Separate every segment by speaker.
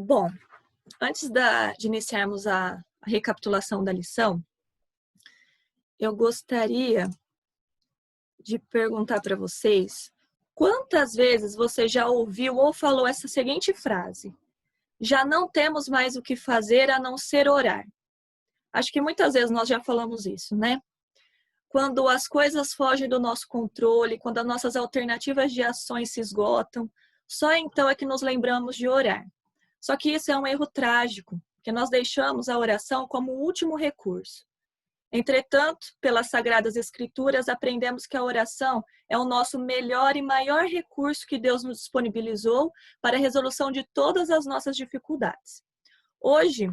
Speaker 1: Bom, antes de iniciarmos a recapitulação da lição, eu gostaria de perguntar para vocês quantas vezes você já ouviu ou falou essa seguinte frase: já não temos mais o que fazer a não ser orar. Acho que muitas vezes nós já falamos isso, né? Quando as coisas fogem do nosso controle, quando as nossas alternativas de ações se esgotam, só então é que nos lembramos de orar. Só que isso é um erro trágico, porque nós deixamos a oração como o último recurso. Entretanto, pelas Sagradas Escrituras, aprendemos que a oração é o nosso melhor e maior recurso que Deus nos disponibilizou para a resolução de todas as nossas dificuldades. Hoje,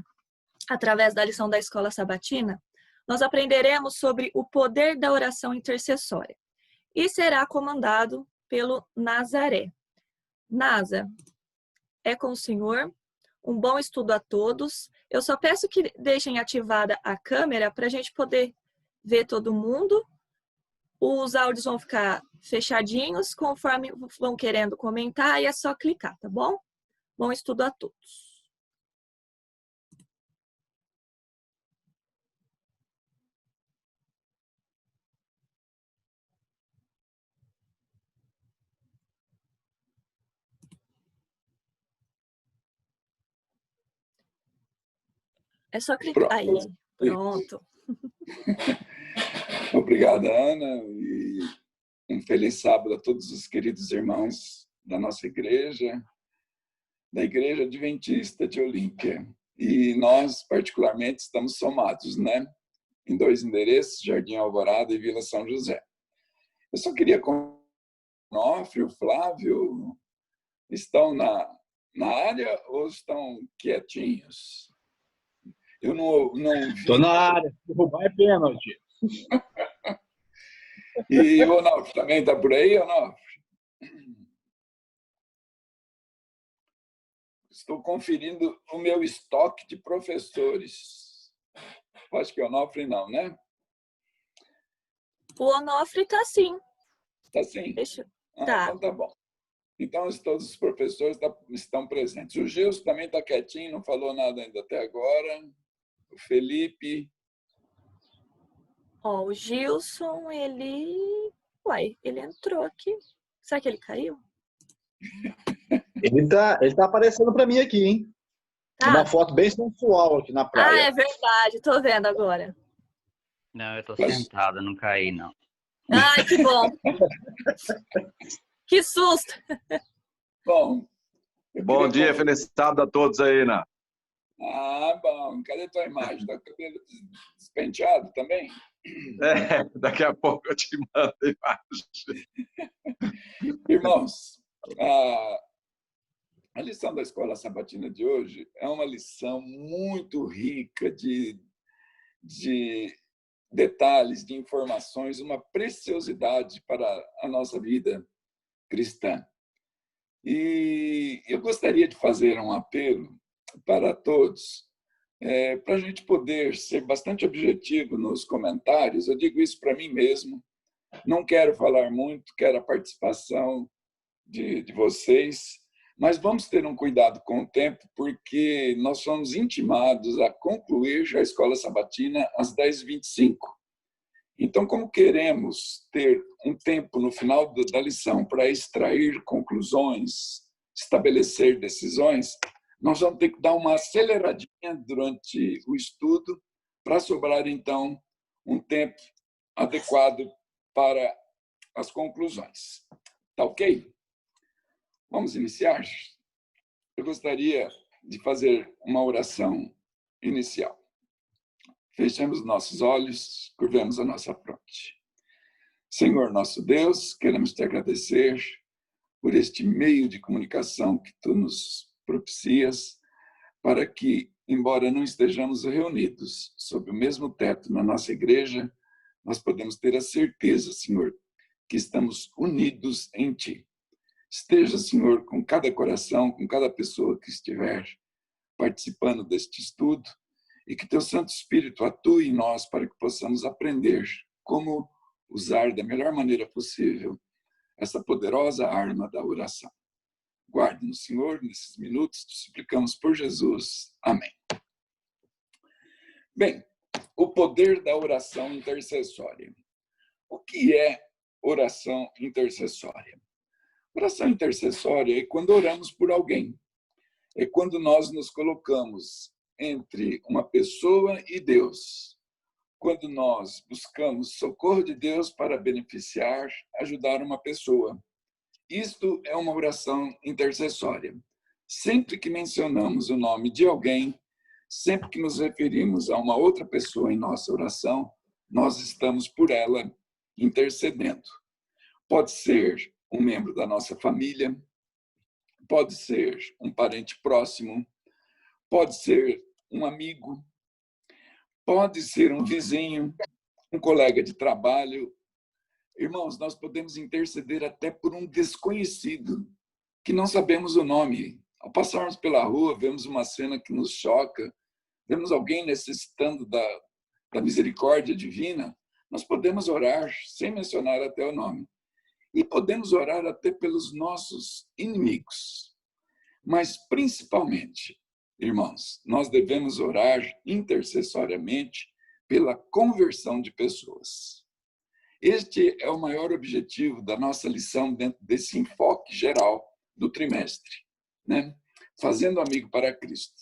Speaker 1: através da lição da Escola Sabatina, nós aprenderemos sobre o poder da oração intercessória e será comandado pelo Nazaré. Nasa, é com o Senhor. Um bom estudo a todos. Eu só peço que deixem ativada a câmera para a gente poder ver todo mundo. Os áudios vão ficar fechadinhos conforme vão querendo comentar e é só clicar, tá bom? Bom estudo a todos. É só clicar aí. Pronto.
Speaker 2: Obrigada, Ana. E um feliz sábado a todos os queridos irmãos da nossa igreja, da Igreja Adventista de Olímpia. E nós, particularmente, estamos somados, né? Em 2 endereços, Jardim Alvorada e Vila São José. Eu só queria o Onofre, o Flávio, estão na área ou estão quietinhos? Eu não vi.
Speaker 3: Estou na área, derrubar é pênalti.
Speaker 2: E o Onofre também está por aí, Onofre? Estou conferindo o meu estoque de professores. Acho que o Onofre não, né?
Speaker 1: O Onofre está sim.
Speaker 2: Está sim?
Speaker 1: Tá.
Speaker 2: Então tá bom. Então, todos os professores estão presentes. O Gilson também está quietinho, não falou nada ainda até agora. O Felipe.
Speaker 1: O Gilson, ele entrou aqui. Será que ele caiu?
Speaker 3: Ele tá aparecendo para mim aqui, hein?
Speaker 1: Tá.
Speaker 3: Uma foto bem sensual aqui na praia.
Speaker 1: Ah, é verdade. Tô vendo agora.
Speaker 4: Não, eu tô sentada, não caí, não.
Speaker 1: Ai, que bom. Que susto.
Speaker 2: Bom.
Speaker 5: Bom dia, feliz sábado a todos aí, né?
Speaker 2: Bom. Cadê tua imagem? Tá com o cabelo despenteado também?
Speaker 5: Daqui a pouco eu te mando a imagem.
Speaker 2: Irmãos, a lição da Escola Sabatina de hoje é uma lição muito rica de detalhes, de informações, uma preciosidade para a nossa vida cristã. E eu gostaria de fazer um apelo para todos, para a gente poder ser bastante objetivo nos comentários. Eu digo isso para mim mesmo, não quero falar muito, quero a participação de vocês, mas vamos ter um cuidado com o tempo, porque nós somos intimados a concluir já a Escola Sabatina às 10h25. Então, como queremos ter um tempo no final da lição para extrair conclusões, estabelecer decisões, nós vamos ter que dar uma aceleradinha durante o estudo para sobrar, então, um tempo adequado para as conclusões. Tá ok? Vamos iniciar? Eu gostaria de fazer uma oração inicial. Fechemos nossos olhos, curvemos a nossa fronte. Senhor nosso Deus, queremos te agradecer por este meio de comunicação que tu nos propicias, para que, embora não estejamos reunidos sob o mesmo teto na nossa igreja, nós podemos ter a certeza, Senhor, que estamos unidos em ti. Esteja, Senhor, com cada coração, com cada pessoa que estiver participando deste estudo, e que teu Santo Espírito atue em nós para que possamos aprender como usar da melhor maneira possível essa poderosa arma da oração. guarde-nos, Senhor, nesses minutos, te suplicamos por Jesus. Amém. Bem, o poder da oração intercessória. O que é oração intercessória? Oração intercessória é quando oramos por alguém. É quando nós nos colocamos entre uma pessoa e Deus. Quando nós buscamos socorro de Deus para beneficiar, ajudar uma pessoa. Isto é uma oração intercessória. Sempre que mencionamos o nome de alguém, sempre que nos referimos a uma outra pessoa em nossa oração, nós estamos por ela intercedendo. Pode ser um membro da nossa família, pode ser um parente próximo, pode ser um amigo, pode ser um vizinho, um colega de trabalho. Irmãos, nós podemos interceder até por um desconhecido, que não sabemos o nome. Ao passarmos pela rua, vemos uma cena que nos choca, vemos alguém necessitando da misericórdia divina, nós podemos orar sem mencionar até o nome. E podemos orar até pelos nossos inimigos. Mas, principalmente, irmãos, nós devemos orar intercessoriamente pela conversão de pessoas. Este é o maior objetivo da nossa lição dentro desse enfoque geral do trimestre, né? Fazendo amigo para Cristo.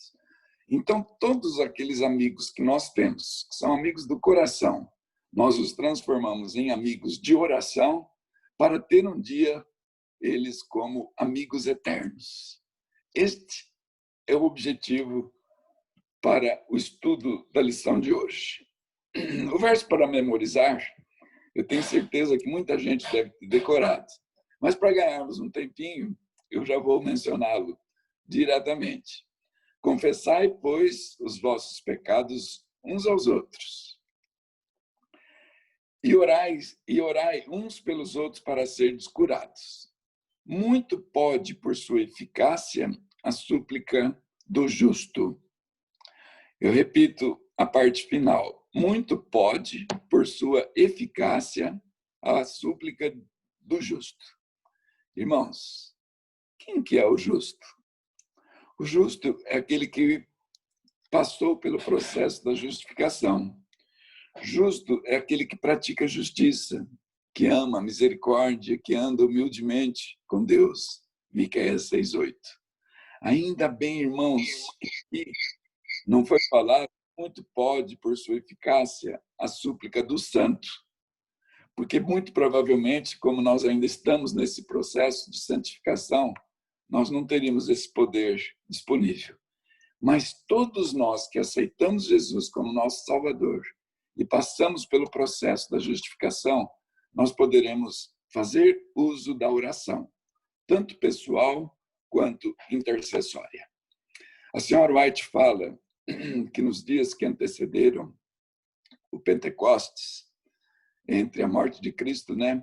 Speaker 2: Então, todos aqueles amigos que nós temos, que são amigos do coração, nós os transformamos em amigos de oração para ter um dia eles como amigos eternos. Este é o objetivo para o estudo da lição de hoje. O verso para memorizar, eu tenho certeza que muita gente deve ter decorado. Mas para ganharmos um tempinho, eu já vou mencioná-lo diretamente. Confessai, pois, os vossos pecados uns aos outros. E orai uns pelos outros para serdes curados. Muito pode, por sua eficácia, a súplica do justo. Eu repito a parte final. Muito pode, por sua eficácia, a súplica do justo. Irmãos, quem que é o justo? O justo é aquele que passou pelo processo da justificação. Justo é aquele que pratica justiça, que ama a misericórdia, que anda humildemente com Deus. Miqueias 6:8. Ainda bem, irmãos, que não foi falado, muito pode, por sua eficácia, a súplica do santo. Porque muito provavelmente, como nós ainda estamos nesse processo de santificação, nós não teríamos esse poder disponível. Mas todos nós que aceitamos Jesus como nosso Salvador e passamos pelo processo da justificação, nós poderemos fazer uso da oração, tanto pessoal quanto intercessória. A senhora White fala que nos dias que antecederam o Pentecostes, entre a morte de Cristo, né,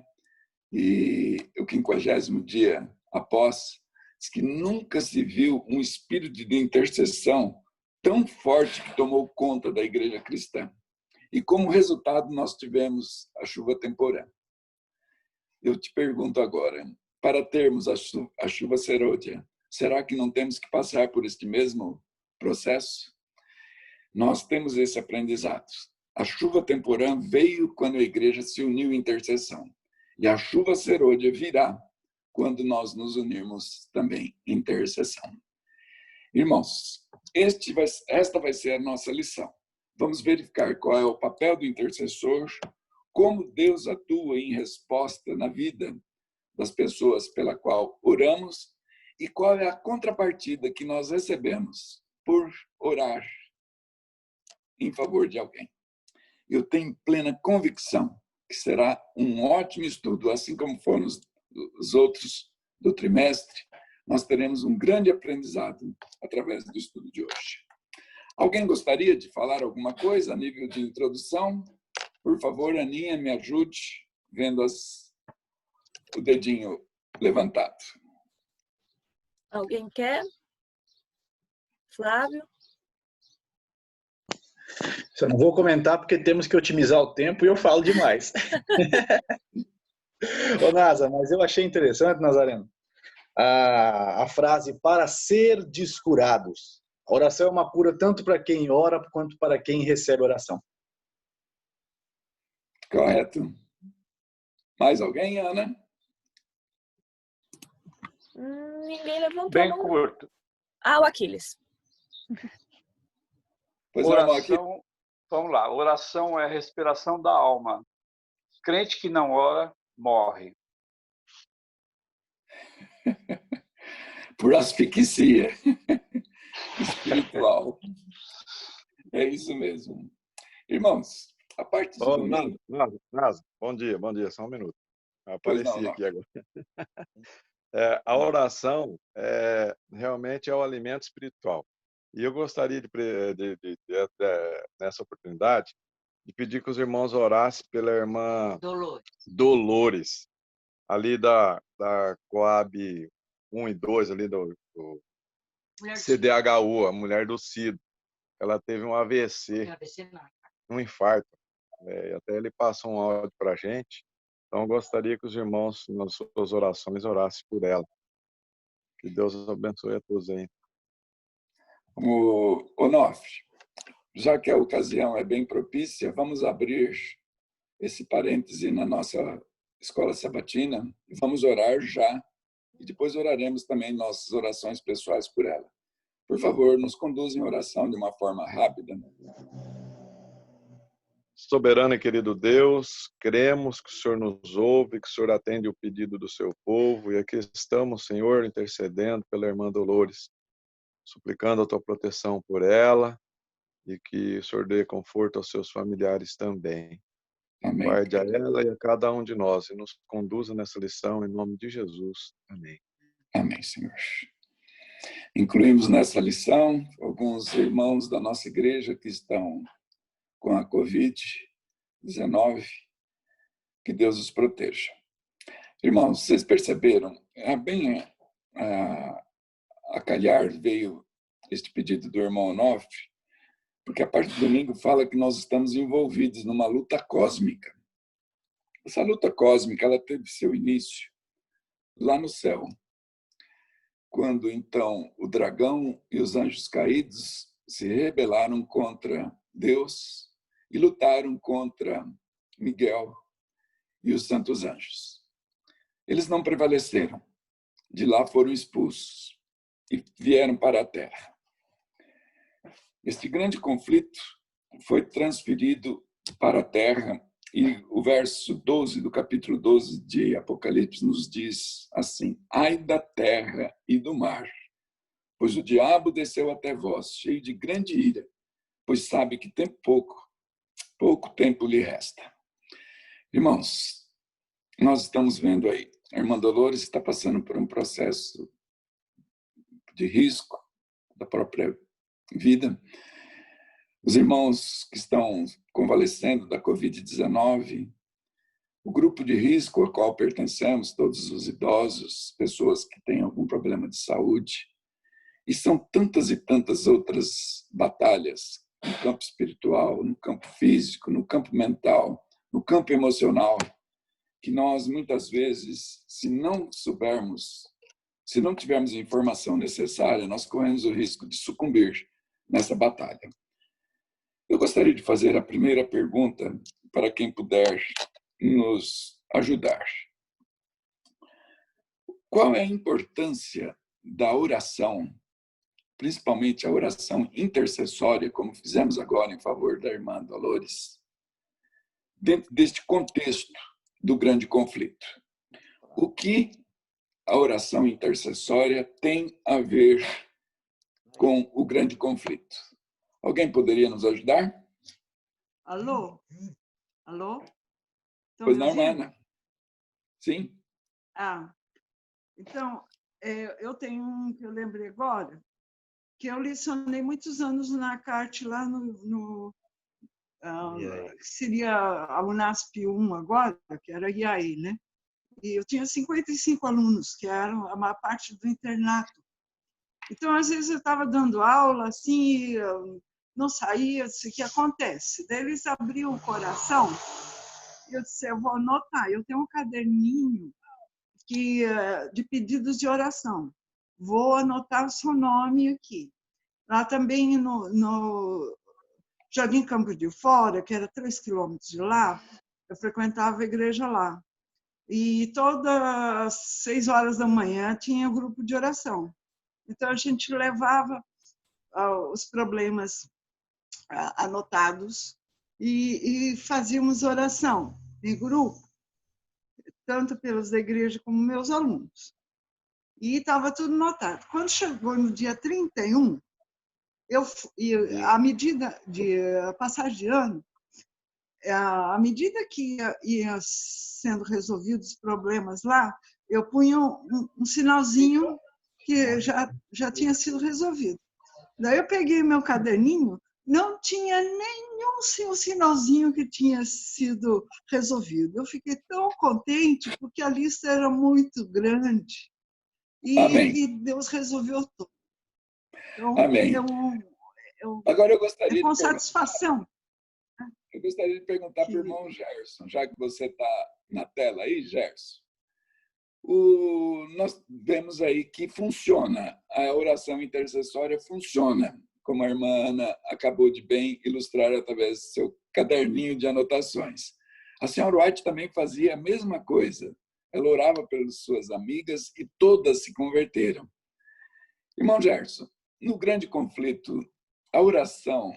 Speaker 2: e o 50º dia após, diz que nunca se viu um espírito de intercessão tão forte que tomou conta da igreja cristã. E como resultado, nós tivemos a chuva temporã. Eu te pergunto agora, para termos a chuva serôdia, será que não temos que passar por este mesmo processo? Nós temos esse aprendizado. A chuva temporã veio quando a igreja se uniu em intercessão. E a chuva serôdia virá quando nós nos unirmos também em intercessão. Irmãos, esta vai ser a nossa lição. Vamos verificar qual é o papel do intercessor, como Deus atua em resposta na vida das pessoas pela qual oramos e qual é a contrapartida que nós recebemos por orar em favor de alguém. Eu tenho plena convicção que será um ótimo estudo, assim como foram os outros do trimestre. Nós teremos um grande aprendizado através do estudo de hoje. Alguém gostaria de falar alguma coisa a nível de introdução? Por favor, Aninha, me ajude, vendo o dedinho levantado.
Speaker 1: Alguém quer? Flávio?
Speaker 3: Só não vou comentar porque temos que otimizar o tempo e eu falo demais. Ô, Nasa, mas eu achei interessante, Nazareno, a frase para ser descurados. A oração é uma cura tanto para quem ora quanto para quem recebe oração.
Speaker 2: Correto. Mais alguém, Ana?
Speaker 1: Ninguém levantou
Speaker 5: Bem
Speaker 1: a mão.
Speaker 5: curto.
Speaker 1: O Aquiles.
Speaker 2: Pois é, irmão, aqui.
Speaker 5: Oração, vamos lá. Oração é a respiração da alma. Crente que não ora, morre.
Speaker 2: Por asfixia espiritual. É isso mesmo. Irmãos, a parte de domingo...
Speaker 6: Nasa, bom dia, só um minuto.
Speaker 2: Pois
Speaker 6: Apareci
Speaker 2: não.
Speaker 6: aqui agora. A oração realmente é o alimento espiritual. E eu gostaria, nessa oportunidade, de pedir que os irmãos orassem pela irmã Dolores, ali da Coab 1 e 2, ali do CDHU, a mulher do Cido. Ela teve um AVC, um infarto. Até ele passou um áudio para a gente. Então, eu gostaria que os irmãos, nas suas orações, orassem por ela. Que Deus abençoe a todos aí.
Speaker 2: Onofre, já que a ocasião é bem propícia, vamos abrir esse parêntese na nossa escola sabatina e vamos orar já. E depois oraremos também nossas orações pessoais por ela. Por favor, nos conduza em oração de uma forma rápida.
Speaker 6: Soberano e querido Deus, cremos que o Senhor nos ouve, que o Senhor atende o pedido do seu povo, e aqui estamos, Senhor, intercedendo pela irmã Dolores, suplicando a tua proteção por ela e que o Senhor dê conforto aos seus familiares também.
Speaker 2: Amém.
Speaker 6: Guarde a ela e a cada um de nós e nos conduza nessa lição, em nome de Jesus. Amém.
Speaker 2: Amém, Senhor. Incluímos nessa lição alguns irmãos da nossa igreja que estão com a Covid-19. Que Deus os proteja. Irmãos, vocês perceberam? Bem a calhar veio este pedido do irmão Onofre, porque a parte do domingo fala que nós estamos envolvidos numa luta cósmica. Essa luta cósmica, ela teve seu início lá no céu, quando então o dragão e os anjos caídos se rebelaram contra Deus e lutaram contra Miguel e os santos anjos. Eles não prevaleceram. De lá foram expulsos e vieram para a terra. Este grande conflito foi transferido para a terra e o verso 12 do capítulo 12 de Apocalipse nos diz assim: ai da terra e do mar, pois o diabo desceu até vós, cheio de grande ira, pois sabe que tem pouco tempo lhe resta. Irmãos, nós estamos vendo aí, a irmã Dolores está passando por um processo de risco da própria vida. Os irmãos que estão convalescendo da Covid-19, o grupo de risco ao qual pertencemos, todos os idosos, pessoas que têm algum problema de saúde, e são tantas e tantas outras batalhas no campo espiritual, no campo físico, no campo mental, no campo emocional, que nós, muitas vezes, se não tivermos a informação necessária, nós corremos o risco de sucumbir nessa batalha. Eu gostaria de fazer a primeira pergunta para quem puder nos ajudar. Qual é a importância da oração, principalmente a oração intercessória, como fizemos agora em favor da irmã Dolores, dentro deste contexto do grande conflito? O que a oração intercessória tem a ver com o grande conflito? Alguém poderia nos ajudar?
Speaker 7: Alô? Alô?
Speaker 2: Pois não, Ana? Sim?
Speaker 7: Então, eu tenho um que eu lembrei agora, que eu lecionei muitos anos na CART, lá que seria a Unasp 1 agora, que era IAE, né? E eu tinha 55 alunos, que eram a maior parte do internato. Então, às vezes, eu estava dando aula, assim, não saía, disse, o que acontece? Daí eles abriam o coração, e eu disse, eu vou anotar. Eu tenho um caderninho de pedidos de oração. Vou anotar o seu nome aqui. Lá também no Jardim Campo de Fora, que era 3 quilômetros de lá, eu frequentava a igreja lá. E todas as 6 horas da manhã tinha um grupo de oração. Então, a gente levava os problemas anotados e fazíamos oração em grupo, tanto pelos da igreja como meus alunos. E estava tudo anotado. Quando chegou no dia 31, à medida de passagem de ano, à medida que ia sendo resolvidos os problemas lá, eu punha um sinalzinho que já tinha sido resolvido. Daí eu peguei meu caderninho, não tinha nenhum sinalzinho que tinha sido resolvido. Eu fiquei tão contente, porque a lista era muito grande. E Deus resolveu tudo. Então,
Speaker 2: Amém. Agora eu
Speaker 7: é
Speaker 2: gostaria
Speaker 7: com satisfação.
Speaker 2: Eu gostaria de perguntar para o irmão Gerson, já que você está na tela aí, Gerson. Nós vemos aí que funciona, a oração intercessória funciona, como a irmã Ana acabou de bem ilustrar através do seu caderninho de anotações. A senhora White também fazia a mesma coisa. Ela orava pelas suas amigas e todas se converteram. Irmão Gerson, no grande conflito, a oração,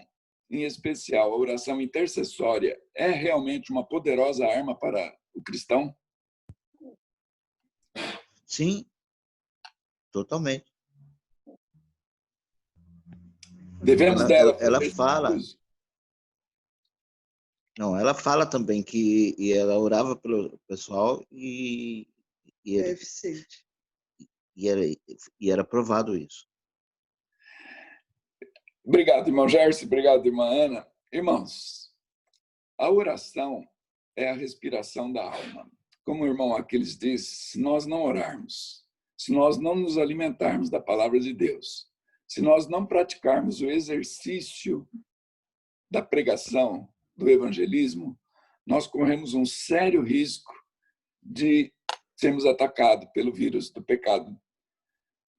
Speaker 2: em especial a oração intercessória, é realmente uma poderosa arma para o cristão?
Speaker 8: Sim, totalmente.
Speaker 2: Devemos dela.
Speaker 8: Ela fala. Não, ela fala também que ela orava pelo pessoal e
Speaker 7: eficiente.
Speaker 8: E era provado isso.
Speaker 2: Obrigado, irmão Gerson. Obrigado, irmã Ana. Irmãos, a oração é a respiração da alma. Como o irmão Aquiles diz, se nós não orarmos, se nós não nos alimentarmos da palavra de Deus, se nós não praticarmos o exercício da pregação, do evangelismo, nós corremos um sério risco de sermos atacados pelo vírus do pecado,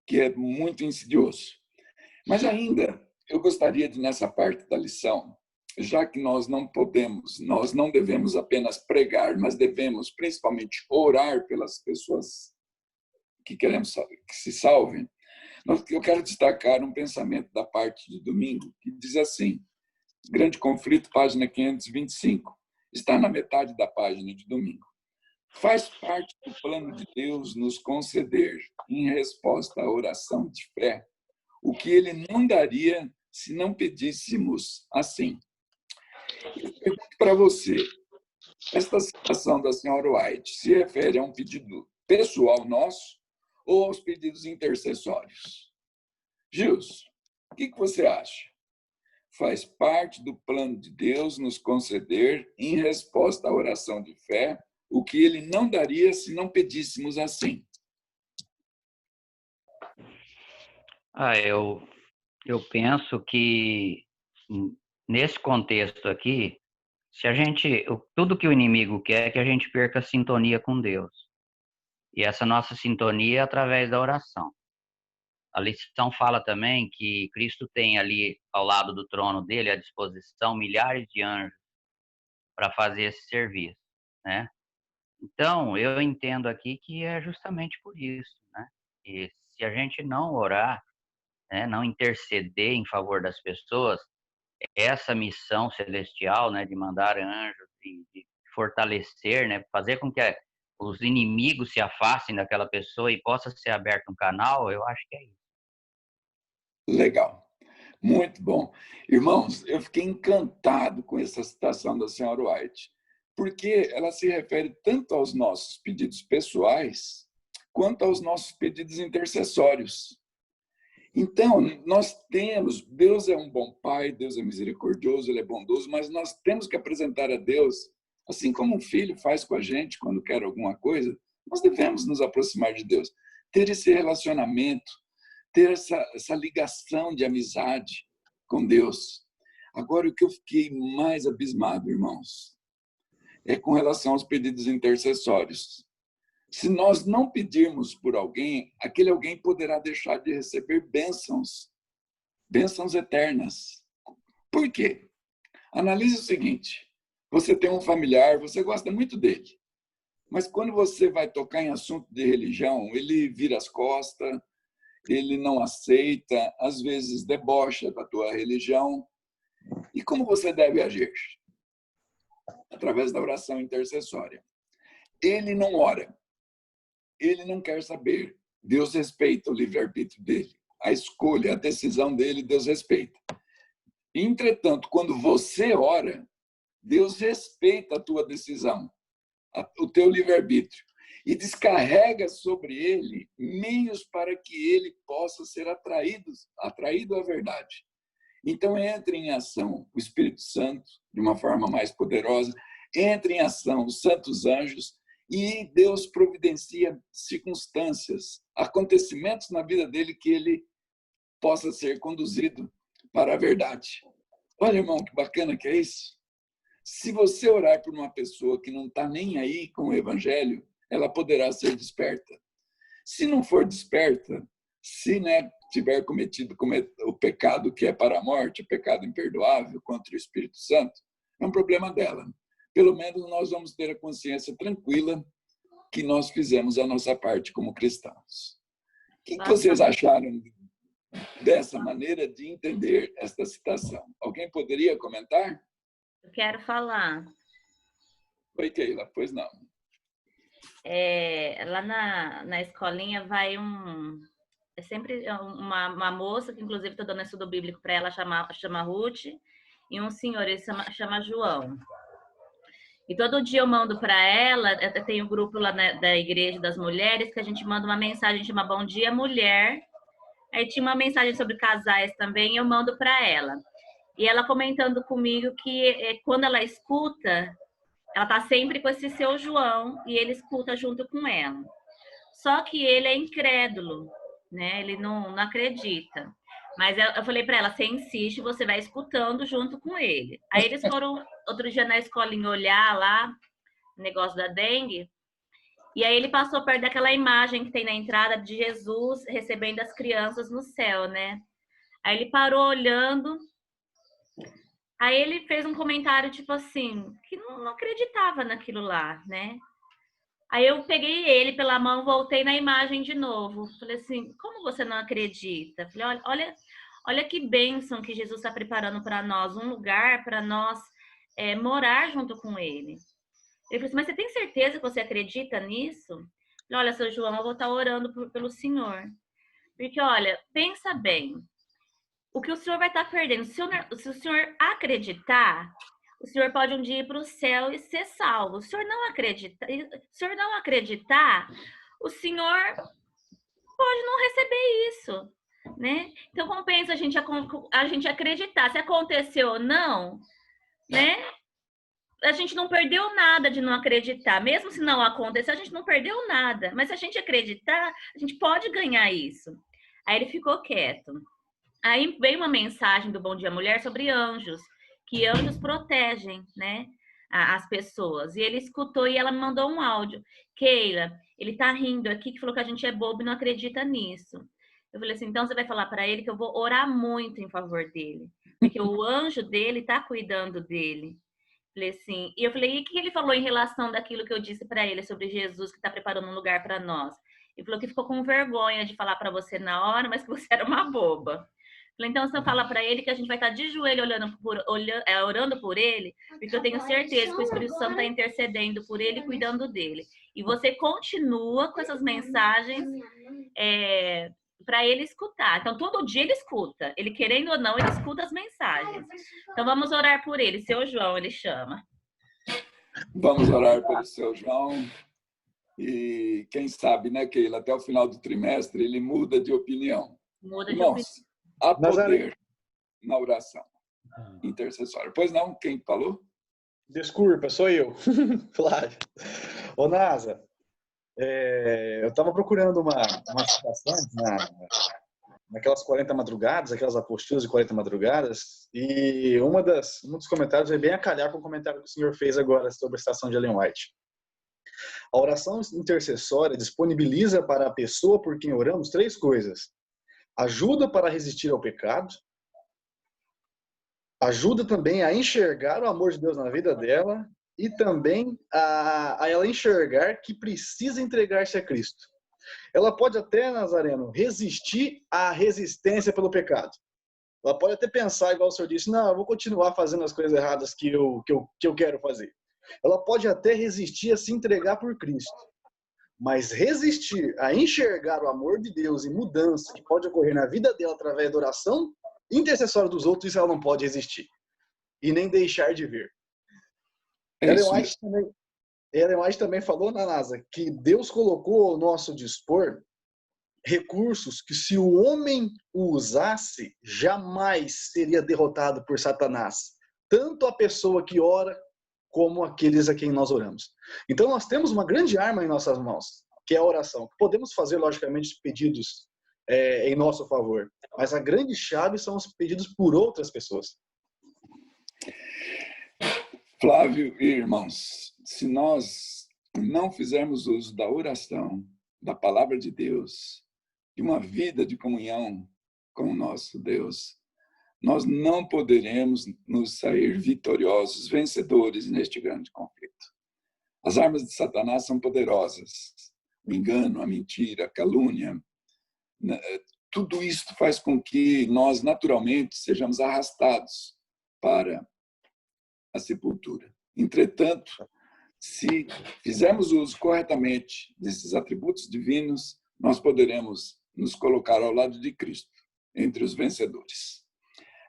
Speaker 2: que é muito insidioso. Mas ainda, eu gostaria de, nessa parte da lição, já que nós não devemos apenas pregar, mas devemos principalmente orar pelas pessoas que queremos que se salvem, eu quero destacar um pensamento da parte de domingo, que diz assim, Grande Conflito, página 525, está na metade da página de domingo. Faz parte do plano de Deus nos conceder, em resposta à oração de fé, o que ele não daria se não pedíssemos assim. Eu pergunto para você, esta citação da senhora White se refere a um pedido pessoal nosso ou aos pedidos intercessórios? Gilson, o que você acha? Faz parte do plano de Deus nos conceder, em resposta à oração de fé, o que ele não daria se não pedíssemos assim.
Speaker 4: Eu penso que, nesse contexto aqui, tudo que o inimigo quer é que a gente perca a sintonia com Deus. E essa nossa sintonia é através da oração. A lição fala também que Cristo tem ali, ao lado do trono dele, à disposição, milhares de anjos para fazer esse serviço, né? Então, eu entendo aqui que é justamente por isso, né? E se a gente não orar, né, não interceder em favor das pessoas, essa missão celestial, né, de mandar anjos e de fortalecer, né, fazer com que os inimigos se afastem daquela pessoa e possa ser aberto um canal, eu acho que é isso.
Speaker 2: Legal. Muito bom. Irmãos, eu fiquei encantado com essa citação da senhora White, porque ela se refere tanto aos nossos pedidos pessoais, quanto aos nossos pedidos intercessórios. Então, Deus é um bom Pai, Deus é misericordioso, Ele é bondoso, mas nós temos que apresentar a Deus, assim como um filho faz com a gente quando quer alguma coisa, nós devemos nos aproximar de Deus, ter esse relacionamento, ter essa ligação de amizade com Deus. Agora, o que eu fiquei mais abismado, irmãos, é com relação aos pedidos intercessórios. Se nós não pedirmos por alguém, aquele alguém poderá deixar de receber bênçãos eternas. Por quê? Analise o seguinte: você tem um familiar, você gosta muito dele, mas quando você vai tocar em assunto de religião, ele vira as costas, ele não aceita, às vezes debocha da tua religião. E como você deve agir? Através da oração intercessória. Ele não ora, ele não quer saber. Deus respeita o livre-arbítrio dele, a escolha, a decisão dele, Deus respeita. Entretanto, quando você ora, Deus respeita a tua decisão, o teu livre-arbítrio, e descarrega sobre ele meios para que ele possa ser atraído à verdade. Então, entra em ação o Espírito Santo, de uma forma mais poderosa, entra em ação os santos anjos, e Deus providencia circunstâncias, acontecimentos na vida dele que ele possa ser conduzido para a verdade. Olha, irmão, que bacana que é isso. Se você orar por uma pessoa que não está nem aí com o evangelho, ela poderá ser desperta. Se não for desperta, se tiver cometido o pecado que é para a morte, o pecado imperdoável contra o Espírito Santo, é um problema dela. Pelo menos nós vamos ter a consciência tranquila que nós fizemos a nossa parte como cristãos. O que vocês acharam dessa maneira de entender esta citação? Alguém poderia comentar?
Speaker 9: Eu quero falar.
Speaker 2: Oi, Keila, pois não.
Speaker 9: Lá na escolinha vai é sempre uma moça, que inclusive estou dando estudo bíblico para ela, chama Ruth, e um senhor, ele chama João. E todo dia eu mando para ela, eu tenho um grupo lá da Igreja das Mulheres, que a gente manda uma mensagem, chama Bom Dia Mulher. Aí tinha uma mensagem sobre casais também, eu mando para ela. E ela comentando comigo que quando ela escuta, ela tá sempre com esse seu João, e ele escuta junto com ela. Só que ele é incrédulo, né? Ele não acredita. Mas eu falei para ela, você insiste, você vai escutando junto com ele. Aí eles foram outro dia na escolinha olhar lá, o negócio da dengue, e aí ele passou perto daquela imagem que tem na entrada de Jesus recebendo as crianças no céu, né? Aí ele parou olhando, aí ele fez um comentário tipo assim, que não acreditava naquilo lá, né? Aí eu peguei ele pela mão, voltei na imagem de novo. Falei assim, como você não acredita? Falei, olha que bênção que Jesus está preparando para nós, um lugar para nós morar junto com ele. Ele falou assim, mas você tem certeza que você acredita nisso? Falei, olha, seu João, eu vou estar orando pelo senhor. Porque, olha, pensa bem, o que o senhor vai estar perdendo, se o senhor acreditar, o senhor pode um dia ir para o céu e ser salvo. Se o senhor não acreditar, o senhor pode não receber isso, né? Então, compensa a gente acreditar. Se aconteceu ou não, né? A gente não perdeu nada de não acreditar. Mesmo se não acontecer, a gente não perdeu nada. Mas se a gente acreditar, a gente pode ganhar isso. Aí ele ficou quieto. Aí veio uma mensagem do Bom Dia Mulher sobre anjos, que anjos protegem, né, as pessoas. E ele escutou e ela me mandou um áudio. Keila, ele tá rindo aqui, que falou que a gente é bobo e não acredita nisso. Eu falei assim, então você vai falar para ele que eu vou orar muito em favor dele, porque o anjo dele tá cuidando dele. Falei assim, e eu falei, e o que ele falou em relação daquilo que eu disse para ele sobre Jesus que está preparando um lugar para nós? Ele falou que ficou com vergonha de falar para você na hora, mas que você era uma boba. Falei, então você fala para ele que a gente vai estar de joelho orando por ele, porque eu tenho certeza que o Espírito Santo está intercedendo por ele e cuidando dele. E você continua com essas mensagens para ele escutar. Então, todo dia ele escuta. Ele querendo ou não, ele escuta as mensagens. Então, vamos orar por ele. Seu João, ele chama.
Speaker 2: Vamos orar pelo seu João. E quem sabe, né, Keila, até o final do trimestre ele muda de opinião. Irmãos, há poder na oração intercessória. Pois não, quem falou?
Speaker 3: Desculpa, sou eu. Flávio. Ô, Nasa, eu estava procurando uma citação naquelas 40 madrugadas, aquelas apostilas de 40 madrugadas, e um dos comentários é bem a calhar com o comentário que o senhor fez agora sobre a citação de Ellen White. A oração intercessória disponibiliza para a pessoa por quem oramos 3 coisas: ajuda para resistir ao pecado, ajuda também a enxergar o amor de Deus na vida dela e também a ela enxergar que precisa entregar-se a Cristo. Ela pode até, Nazareno, resistir à resistência pelo pecado. Ela pode até pensar, igual o senhor disse, não, eu vou continuar fazendo as coisas erradas que eu quero fazer. Ela pode até resistir a se entregar por Cristo. Mas resistir a enxergar o amor de Deus e mudança que pode ocorrer na vida dela através da oração intercessória dos outros, isso ela não pode resistir. E nem deixar de ver. Ellen White também falou na NASA que Deus colocou ao nosso dispor recursos que, se o homem o usasse, jamais seria derrotado por Satanás. Tanto a pessoa que ora, como aqueles a quem nós oramos. Então, nós temos uma grande arma em nossas mãos, que é a oração. Podemos fazer, logicamente, pedidos em nosso favor, mas a grande chave são os pedidos por outras pessoas.
Speaker 2: Flávio e irmãos, se nós não fizermos uso da oração, da palavra de Deus, de uma vida de comunhão com o nosso Deus, nós não poderemos nos sair vitoriosos, vencedores neste grande conflito. As armas de Satanás são poderosas. O engano, a mentira, a calúnia, tudo isso faz com que nós naturalmente sejamos arrastados para a sepultura. Entretanto, se fizermos uso corretamente desses atributos divinos, nós poderemos nos colocar ao lado de Cristo, entre os vencedores.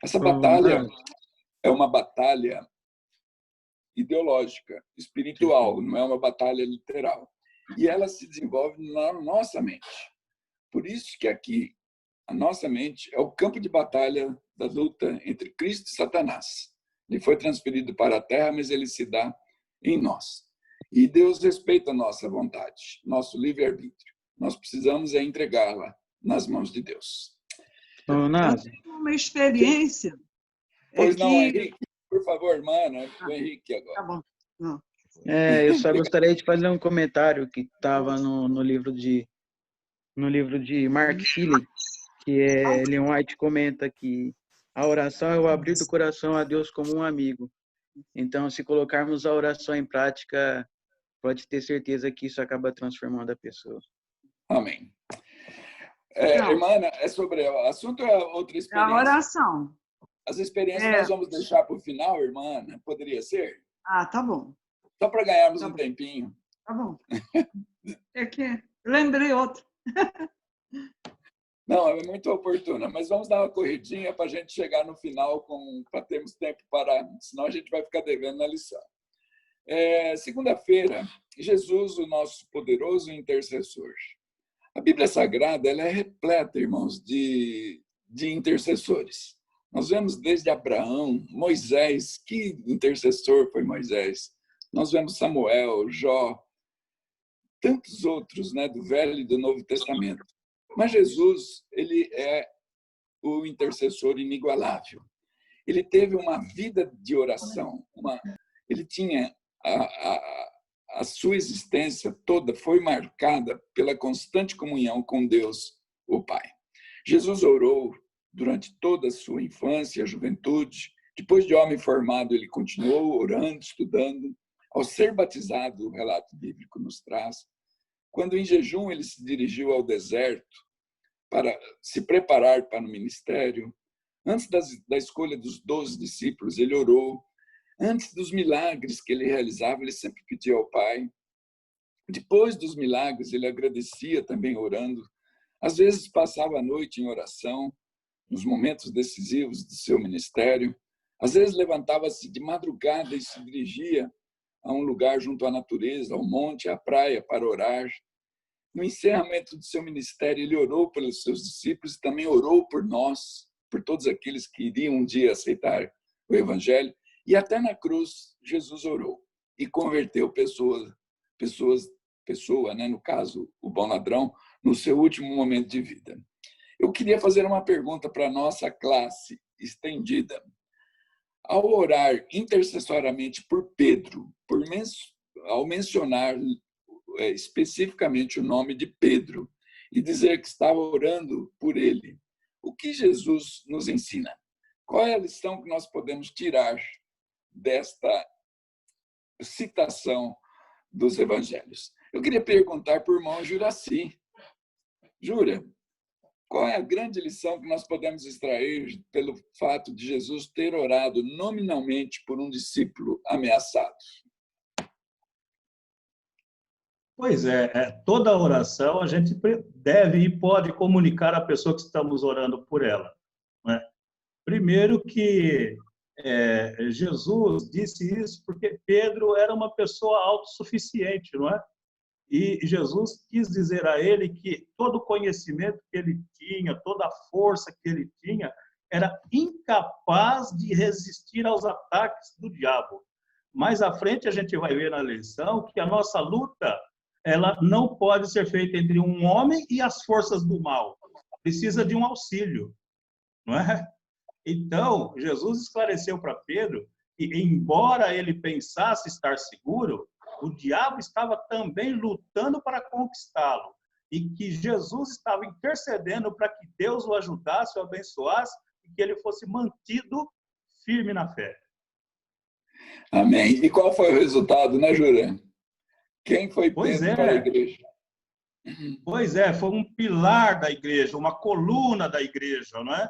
Speaker 2: Essa batalha é uma batalha ideológica, espiritual, não é uma batalha literal. E ela se desenvolve na nossa mente. Por isso que aqui, a nossa mente é o campo de batalha da luta entre Cristo e Satanás. Ele foi transferido para a terra, mas ele se dá em nós. E Deus respeita a nossa vontade, nosso livre-arbítrio. Nós precisamos entregá-la nas mãos de Deus.
Speaker 7: Eu tenho uma experiência.
Speaker 2: Pois não, Henrique, por favor, irmã, o Henrique agora.
Speaker 7: Tá bom. Não.
Speaker 10: Eu só gostaria de fazer um comentário que estava no livro de Mark Shelley, que Ellen White comenta que a oração é o abrir do coração a Deus como um amigo. Então, se colocarmos a oração em prática, pode ter certeza que isso acaba transformando a pessoa.
Speaker 2: Amém. Irmã, é sobre o assunto ou é outra experiência?
Speaker 7: É a oração.
Speaker 2: As experiências nós vamos deixar para o final, irmã? Poderia ser?
Speaker 7: Ah, tá bom.
Speaker 2: Só para ganharmos um tempinho.
Speaker 7: Tá bom. É que lembrei outro.
Speaker 2: Não, é muito oportuna, mas vamos dar uma corridinha para a gente chegar no final, para termos tempo para... Senão a gente vai ficar devendo na lição. Segunda-feira, Jesus, o nosso poderoso intercessor. A Bíblia Sagrada ela é repleta, irmãos, de intercessores. Nós vemos desde Abraão, Moisés, que intercessor foi Moisés. Nós vemos Samuel, Jó, tantos outros, né, do Velho e do Novo Testamento. Mas Jesus, ele é o intercessor inigualável. Ele teve uma vida de oração. Ele tinha a sua existência toda foi marcada pela constante comunhão com Deus, o Pai. Jesus orou durante toda a sua infância, a juventude. Depois de homem formado, ele continuou orando, estudando. Ao ser batizado, o relato bíblico nos traz, quando em jejum ele se dirigiu ao deserto para se preparar para o ministério, antes da escolha dos 12 discípulos, ele orou. Antes dos milagres que ele realizava, ele sempre pedia ao Pai. Depois dos milagres, ele agradecia também orando. Às vezes passava a noite em oração, nos momentos decisivos do seu ministério. Às vezes levantava-se de madrugada e se dirigia a um lugar junto à natureza, ao monte, à praia, para orar. No encerramento do seu ministério, ele orou pelos seus discípulos e também orou por nós, por todos aqueles que iriam um dia aceitar o Evangelho. E até na cruz, Jesus orou e converteu pessoa, né? No caso, o bom ladrão, no seu último momento de vida. Eu queria fazer uma pergunta para a nossa classe estendida. Ao orar intercessoriamente por Pedro, ao mencionar especificamente o nome de Pedro e dizer que estava orando por ele. O que Jesus nos ensina? Qual é a lição que nós podemos tirar desta citação dos evangelhos? Eu queria perguntar para o irmão Juraci. Jura, qual é a grande lição que nós podemos extrair pelo fato de Jesus ter orado nominalmente por um discípulo ameaçado?
Speaker 11: Pois é, toda oração a gente deve e pode comunicar à pessoa que estamos orando por ela. Não é? Primeiro que Jesus disse isso porque Pedro era uma pessoa autossuficiente, não é? E Jesus quis dizer a ele que todo o conhecimento que ele tinha, toda a força que ele tinha, era incapaz de resistir aos ataques do diabo. Mais à frente a gente vai ver na lição que a nossa luta ela não pode ser feita entre um homem e as forças do mal. Precisa de um auxílio, não é? Então, Jesus esclareceu para Pedro que, embora ele pensasse estar seguro, o diabo estava também lutando para conquistá-lo e que Jesus estava intercedendo para que Deus o ajudasse, o abençoasse e que ele fosse mantido firme na fé.
Speaker 2: Amém. E qual foi o resultado, né, Jura? Quem foi Pedro para a igreja?
Speaker 11: Pois é, foi um pilar da igreja, uma coluna da igreja, não é?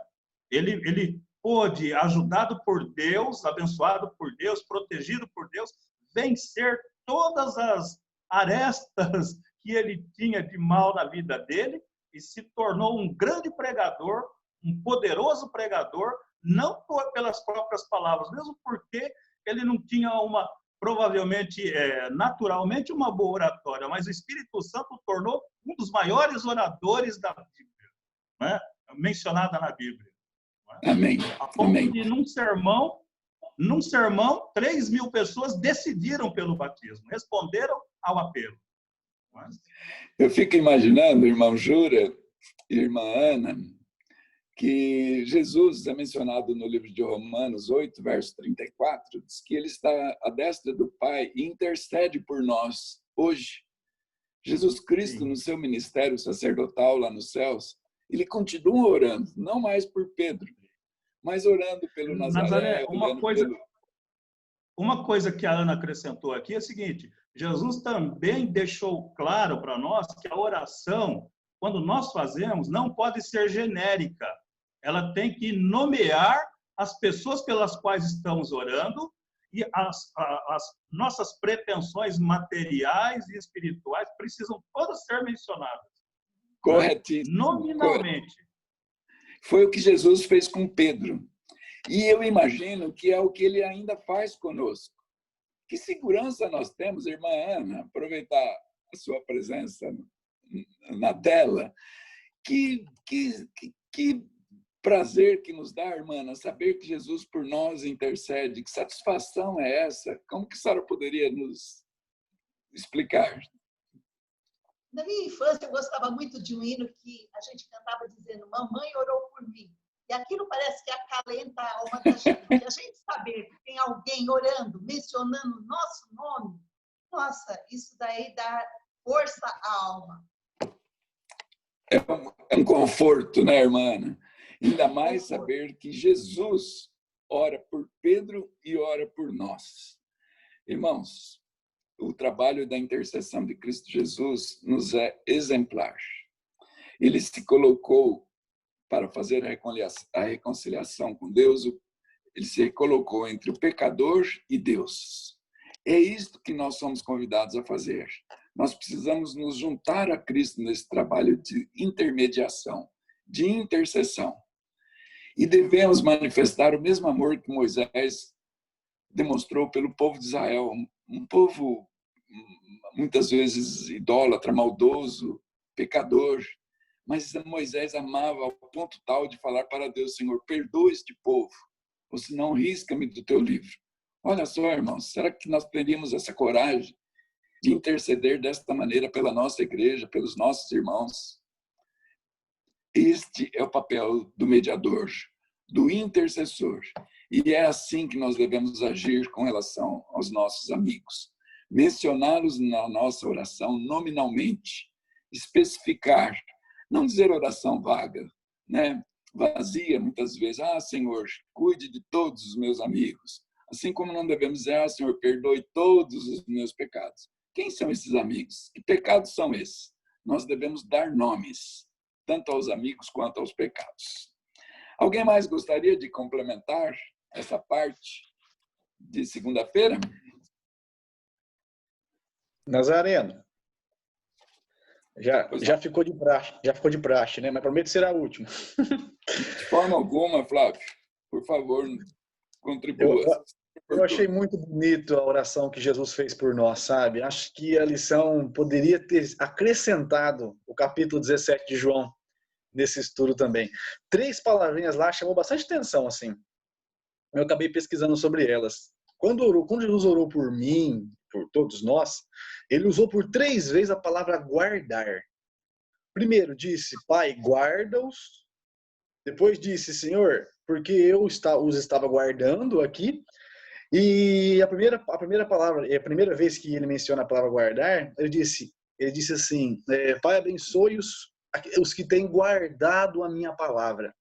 Speaker 11: Ele pôde, ajudado por Deus, abençoado por Deus, protegido por Deus, vencer todas as arestas que ele tinha de mal na vida dele e se tornou um grande pregador, um poderoso pregador, não pelas próprias palavras, mesmo porque ele não tinha provavelmente, naturalmente, uma boa oratória, mas o Espírito Santo o tornou um dos maiores oradores da Bíblia, não é? Mencionada na Bíblia. Não é?
Speaker 2: Amém.
Speaker 11: A ponto de, num sermão, 3.000 pessoas decidiram pelo batismo, responderam ao apelo. Não é?
Speaker 2: Eu fico imaginando, irmão Jura e irmã Ana, que Jesus é mencionado no livro de Romanos 8, verso 34, diz que ele está à destra do Pai e intercede por nós hoje. Jesus Cristo, no seu ministério sacerdotal lá nos céus, ele continua orando, não mais por Pedro, mas orando pelo Nazaré.
Speaker 11: Uma coisa que a Ana acrescentou aqui é a seguinte: Jesus também deixou claro para nós que a oração, quando nós fazemos, não pode ser genérica. Ela tem que nomear as pessoas pelas quais estamos orando e as nossas pretensões materiais e espirituais precisam todas ser mencionadas.
Speaker 2: Corretíssimo.
Speaker 11: Nominalmente.
Speaker 2: Foi o que Jesus fez com Pedro. E eu imagino que é o que ele ainda faz conosco. Que segurança nós temos, irmã Ana, aproveitar a sua presença na tela. Que prazer que nos dá, irmã Ana, saber que Jesus por nós intercede. Que satisfação é essa? Como que a senhora poderia nos explicar?
Speaker 12: Na minha infância, eu gostava muito de um hino que a gente cantava dizendo: mamãe orou por mim. E aquilo parece que acalenta a alma da gente. E a gente saber que tem alguém orando, mencionando o nosso nome, nossa, isso daí dá força à alma.
Speaker 2: É um conforto, né, irmã? Ainda mais saber que Jesus ora por Pedro e ora por nós. Irmãos, o trabalho da intercessão de Cristo Jesus nos é exemplar. Ele se colocou para fazer a reconciliação com Deus, ele se colocou entre o pecador e Deus. É isto que nós somos convidados a fazer. Nós precisamos nos juntar a Cristo nesse trabalho de intermediação, de intercessão. E devemos manifestar o mesmo amor que Moisés demonstrou pelo povo de Israel, um povo muitas vezes idólatra, maldoso, pecador. Mas Moisés amava ao ponto tal de falar para Deus: Senhor, perdoa este povo, ou senão risca-me do teu livro. Olha só, irmãos, será que nós teríamos essa coragem de interceder desta maneira pela nossa igreja, pelos nossos irmãos? Este é o papel do mediador, do intercessor. E é assim que nós devemos agir com relação aos nossos amigos. mencioná-los na nossa oração nominalmente, especificar, não dizer oração vaga, né? Vazia, muitas vezes. Senhor, cuide de todos os meus amigos. Assim como não devemos dizer, Senhor, perdoe todos os meus pecados. Quem são esses amigos? Que pecados são esses? Nós devemos dar nomes, tanto aos amigos quanto aos pecados. Alguém mais gostaria de complementar essa parte de segunda-feira?
Speaker 3: Nazareno. Já ficou de praxe, né? Mas prometo ser a última.
Speaker 2: De forma alguma, Flávio. Por favor, contribua.
Speaker 3: Eu achei muito bonito a oração que Jesus fez por nós, sabe? Acho que a lição poderia ter acrescentado o capítulo 17 de João nesse estudo também. 3 palavrinhas lá chamou bastante atenção, assim. Eu acabei pesquisando sobre elas. Quando Jesus orou por mim, por todos nós, ele usou por 3 vezes a palavra guardar. Primeiro disse, Pai, guarda-os. Depois disse, Senhor, porque eu os estava guardando aqui. E a primeira vez que ele menciona a palavra guardar, ele disse assim, Pai, abençoe os que têm guardado a minha palavra.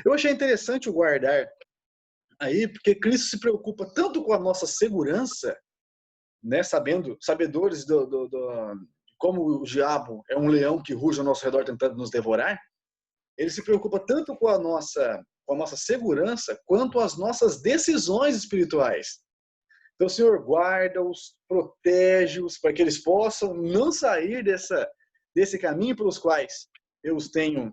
Speaker 3: Eu achei interessante o guardar aí, porque Cristo se preocupa tanto com a nossa segurança, né, sabedores de como o diabo é um leão que ruge ao nosso redor tentando nos devorar. Ele se preocupa tanto com a nossa segurança quanto as nossas decisões espirituais. Então, Senhor, guarda-os, protege-os, para que eles possam não sair desse caminho pelos quais eu os tenho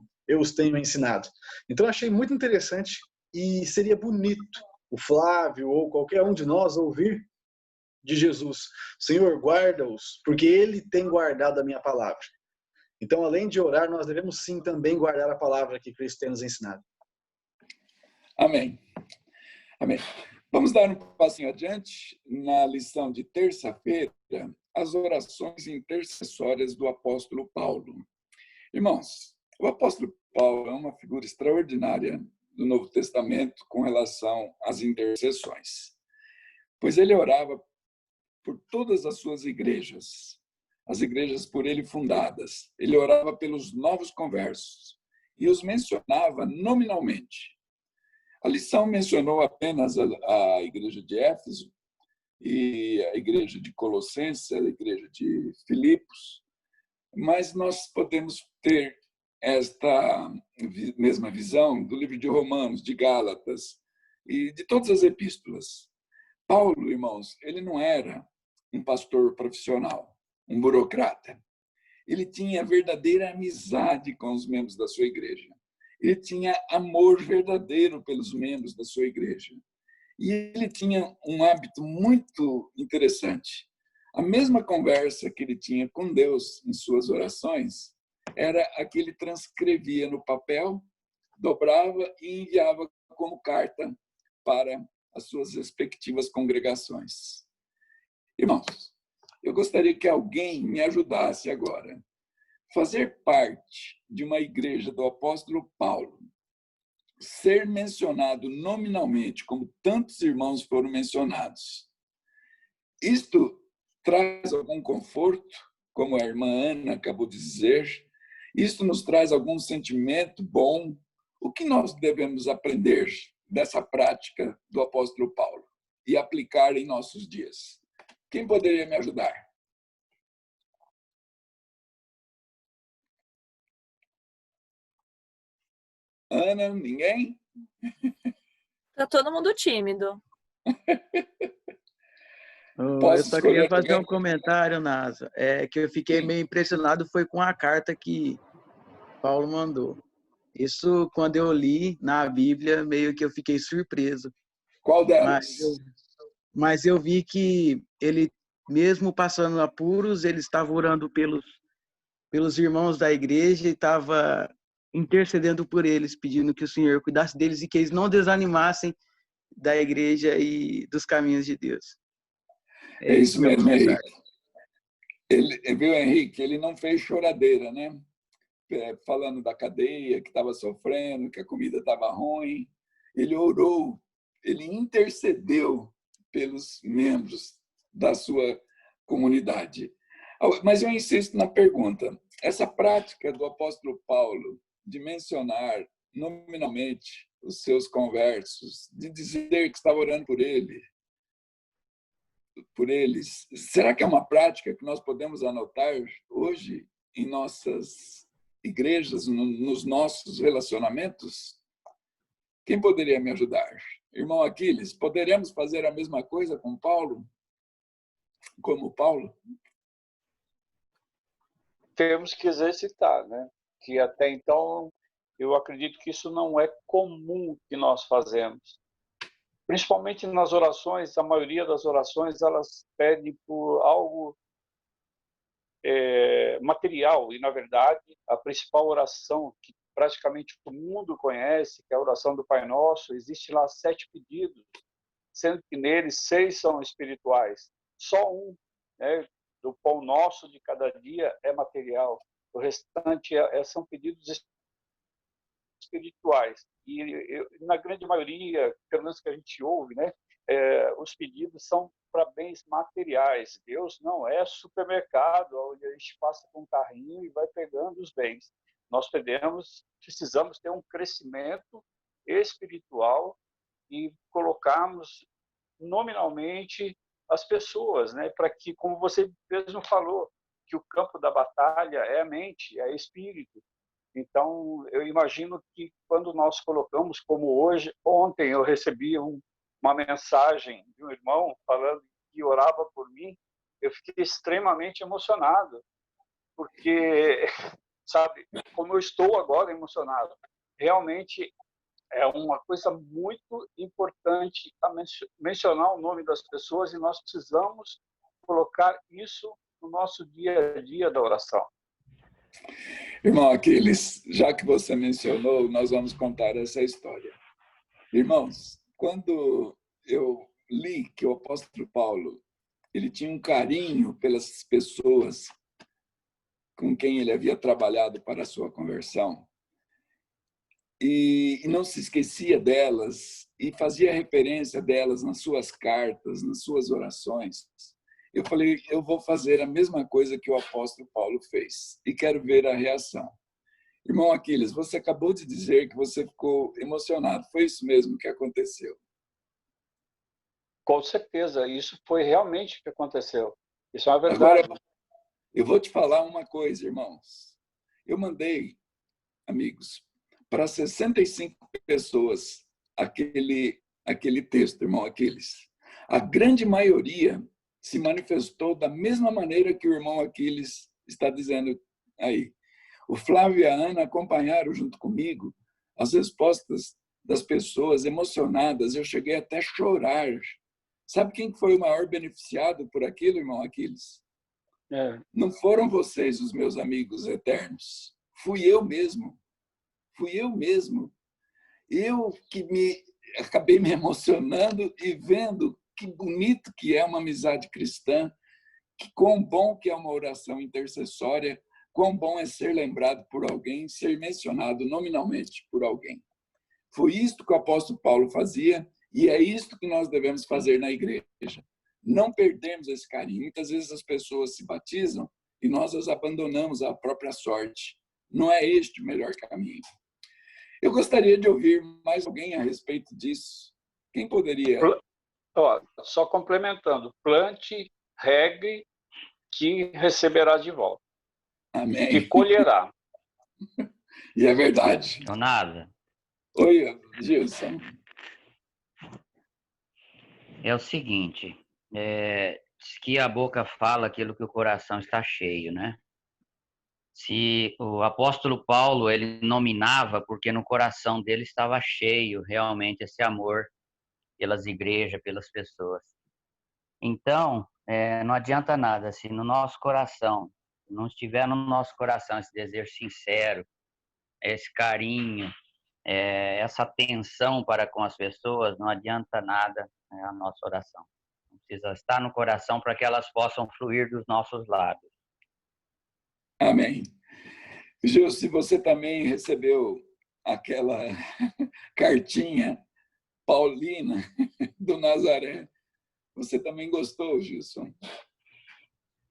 Speaker 3: ensinado. Então, eu achei muito interessante e seria bonito o Flávio ou qualquer um de nós ouvir de Jesus, Senhor, guarda-os, porque Ele tem guardado a minha palavra. Então, além de orar, nós devemos sim também guardar a palavra que Cristo tem nos ensinado.
Speaker 2: Amém. Amém. Vamos dar um passinho adiante na lição de terça-feira, as orações intercessórias do apóstolo Paulo. Irmãos, o apóstolo Paulo é uma figura extraordinária do Novo Testamento com relação às intercessões, pois ele orava por todas as suas igrejas, as igrejas por ele fundadas. Ele orava pelos novos conversos e os mencionava nominalmente. A lição mencionou apenas a igreja de Éfeso e a igreja de Colossenses, a igreja de Filipos, mas nós podemos ter esta mesma visão do livro de Romanos, de Gálatas e de todas as epístolas. Paulo, irmãos, ele não era um pastor profissional, um burocrata. Ele tinha verdadeira amizade com os membros da sua igreja. Ele tinha amor verdadeiro pelos membros da sua igreja. E ele tinha um hábito muito interessante. A mesma conversa que ele tinha com Deus em suas orações era a que ele transcrevia no papel, dobrava e enviava como carta para as suas respectivas congregações. Irmãos, eu gostaria que alguém me ajudasse agora. Fazer parte de uma igreja do apóstolo Paulo, ser mencionado nominalmente, como tantos irmãos foram mencionados, isto traz algum conforto, como a irmã Ana acabou de dizer? Isto nos traz algum sentimento bom? O que nós devemos aprender dessa prática do apóstolo Paulo e aplicar em nossos dias? Quem poderia me ajudar? Ana, ninguém?
Speaker 1: Tá todo mundo tímido.
Speaker 10: Eu só queria fazer um comentário, Nasa. Que eu fiquei meio impressionado foi com a carta que Paulo mandou. Isso, quando eu li na Bíblia, meio que eu fiquei surpreso.
Speaker 2: Qual delas?
Speaker 10: Mas eu vi que ele, mesmo passando apuros, ele estava orando pelos irmãos da igreja e estava intercedendo por eles, pedindo que o Senhor cuidasse deles e que eles não desanimassem da igreja e dos caminhos de Deus.
Speaker 2: É isso mesmo, Henrique. Viu, Henrique? Ele não fez choradeira, né? Falando da cadeia, que estava sofrendo, que a comida estava ruim. Ele orou, ele intercedeu pelos membros da sua comunidade. Mas eu insisto na pergunta. Essa prática do apóstolo Paulo de mencionar nominalmente os seus conversos, de dizer que estava orando por eles, será que é uma prática que nós podemos anotar hoje em nossas igrejas, nos nossos relacionamentos? Quem poderia me ajudar? Irmão Aquiles, poderemos fazer a mesma coisa com Paulo? Como Paulo?
Speaker 5: Temos que exercitar, né? Que até então eu acredito que isso não é comum que nós fazemos. Principalmente nas orações, a maioria das orações elas pedem por algo material, e na verdade a principal oração que praticamente o mundo conhece, que é a oração do Pai Nosso, existe lá 7 pedidos, sendo que neles 6 são espirituais. Só um, né, do pão nosso de cada dia é material. O restante são pedidos espirituais. E na grande maioria, pelo menos que a gente ouve, né, os pedidos são para bens materiais. Deus não é supermercado, onde a gente passa com um carrinho e vai pegando os bens. Nós precisamos ter um crescimento espiritual e colocarmos nominalmente as pessoas, né, para que, como você mesmo falou, que o campo da batalha é a mente, é espírito. Então, eu imagino que quando nós colocamos, como hoje, ontem eu recebi uma mensagem de um irmão falando que orava por mim, eu fiquei extremamente emocionado, porque, sabe, como eu estou agora emocionado, realmente é uma coisa muito importante a mencionar o nome das pessoas, e nós precisamos colocar isso no nosso dia a dia da oração.
Speaker 2: Irmão Aquiles, já que você mencionou, nós vamos contar essa história. Irmãos, quando eu li que o apóstolo Paulo ele tinha um carinho pelas pessoas com quem ele havia trabalhado para a sua conversão, e não se esquecia delas, e fazia referência delas nas suas cartas, nas suas orações, eu falei, eu vou fazer a mesma coisa que o apóstolo Paulo fez, e quero ver a reação. Irmão Aquiles, você acabou de dizer que você ficou emocionado. Foi isso mesmo que aconteceu?
Speaker 5: Com certeza, isso foi realmente o que aconteceu. Isso é uma verdade.
Speaker 2: Agora, eu vou te falar uma coisa, irmãos. Eu mandei, amigos, para 65 pessoas aquele texto, irmão Aquiles. A grande maioria se manifestou da mesma maneira que o irmão Aquiles está dizendo aí. O Flávio e a Ana acompanharam junto comigo as respostas das pessoas emocionadas. Eu cheguei até a chorar. Sabe quem foi o maior beneficiado por aquilo, irmão Aquiles? Não foram vocês, os meus amigos eternos. Fui eu mesmo. Eu que acabei me emocionando e vendo que bonito que é uma amizade cristã, que quão bom que é uma oração intercessória, quão bom é ser lembrado por alguém, ser mencionado nominalmente por alguém. Foi isto que o apóstolo Paulo fazia e é isto que nós devemos fazer na igreja. Não perdemos esse carinho. Muitas vezes as pessoas se batizam e nós as abandonamos à própria sorte. Não é este o melhor caminho. Eu gostaria de ouvir mais alguém a respeito disso. Quem poderia?
Speaker 5: Só complementando. Plante, regue, que receberá de volta.
Speaker 2: Amém.
Speaker 5: Que colherá.
Speaker 2: E é verdade.
Speaker 4: Não nada.
Speaker 2: Oi, Gilson.
Speaker 4: É o seguinte, diz que a boca fala aquilo que o coração está cheio, né? Se o apóstolo Paulo, ele nominava porque no coração dele estava cheio realmente esse amor pelas igrejas, pelas pessoas. Então, não adianta nada, se no nosso coração, não estiver no nosso coração esse desejo sincero, esse carinho, essa atenção para com as pessoas, não adianta nada a nossa oração. Precisa estar no coração para que elas possam fluir dos nossos lábios.
Speaker 2: Amém. Gil, se você também recebeu aquela cartinha paulina do Nazaré, você também gostou, Gilson?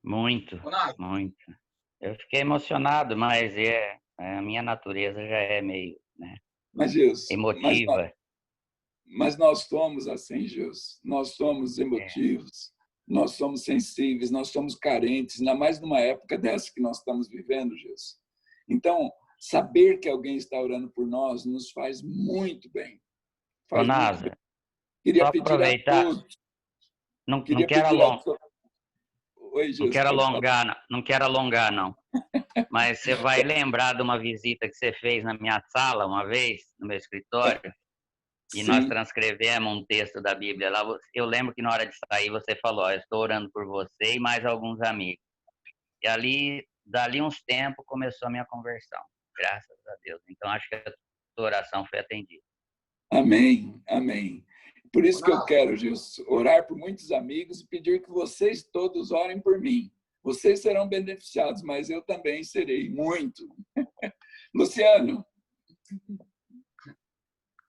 Speaker 4: Muito, muito. Eu fiquei emocionado, mas a minha natureza já é meio, né,
Speaker 2: Mas, Gilson,
Speaker 4: emotiva.
Speaker 2: mas nós somos assim, Gilson. Nós somos emotivos, nós somos sensíveis, nós somos carentes, ainda mais numa época dessa que nós estamos vivendo, Gilson. Então, saber que alguém está orando por nós nos faz muito bem. Faz muito bem. Queria
Speaker 4: só
Speaker 2: pedir
Speaker 4: aproveitar,
Speaker 2: a todos.
Speaker 4: não quero alongar, não. Mas você vai lembrar de uma visita que você fez na minha sala uma vez, no meu escritório, e nós transcrevemos um texto da Bíblia lá. Eu lembro que na hora de sair você falou, eu estou orando por você e mais alguns amigos. E ali, dali uns tempos, começou a minha conversão. Graças a Deus. Então, acho que a sua oração foi atendida.
Speaker 2: Amém, amém. Por isso que eu quero, Gilson, orar por muitos amigos e pedir que vocês todos orem por mim. Vocês serão beneficiados, mas eu também serei, muito. Luciano.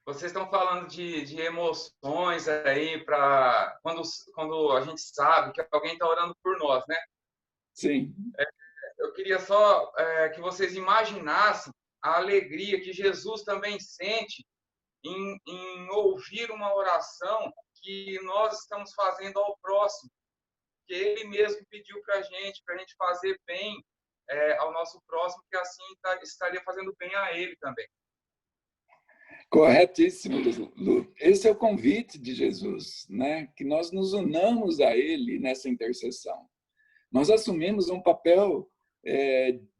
Speaker 13: Vocês estão falando de emoções aí para quando a gente sabe que alguém está orando por nós, né?
Speaker 2: Sim.
Speaker 13: Eu queria só que vocês imaginassem a alegria que Jesus também sente em ouvir uma oração que nós estamos fazendo ao próximo, que Ele mesmo pediu para a gente fazer bem ao nosso próximo, que assim estaria fazendo bem a Ele também.
Speaker 2: Corretíssimo, Lu. Esse é o convite de Jesus, né? Que nós nos unamos a Ele nessa intercessão. Nós assumimos um papel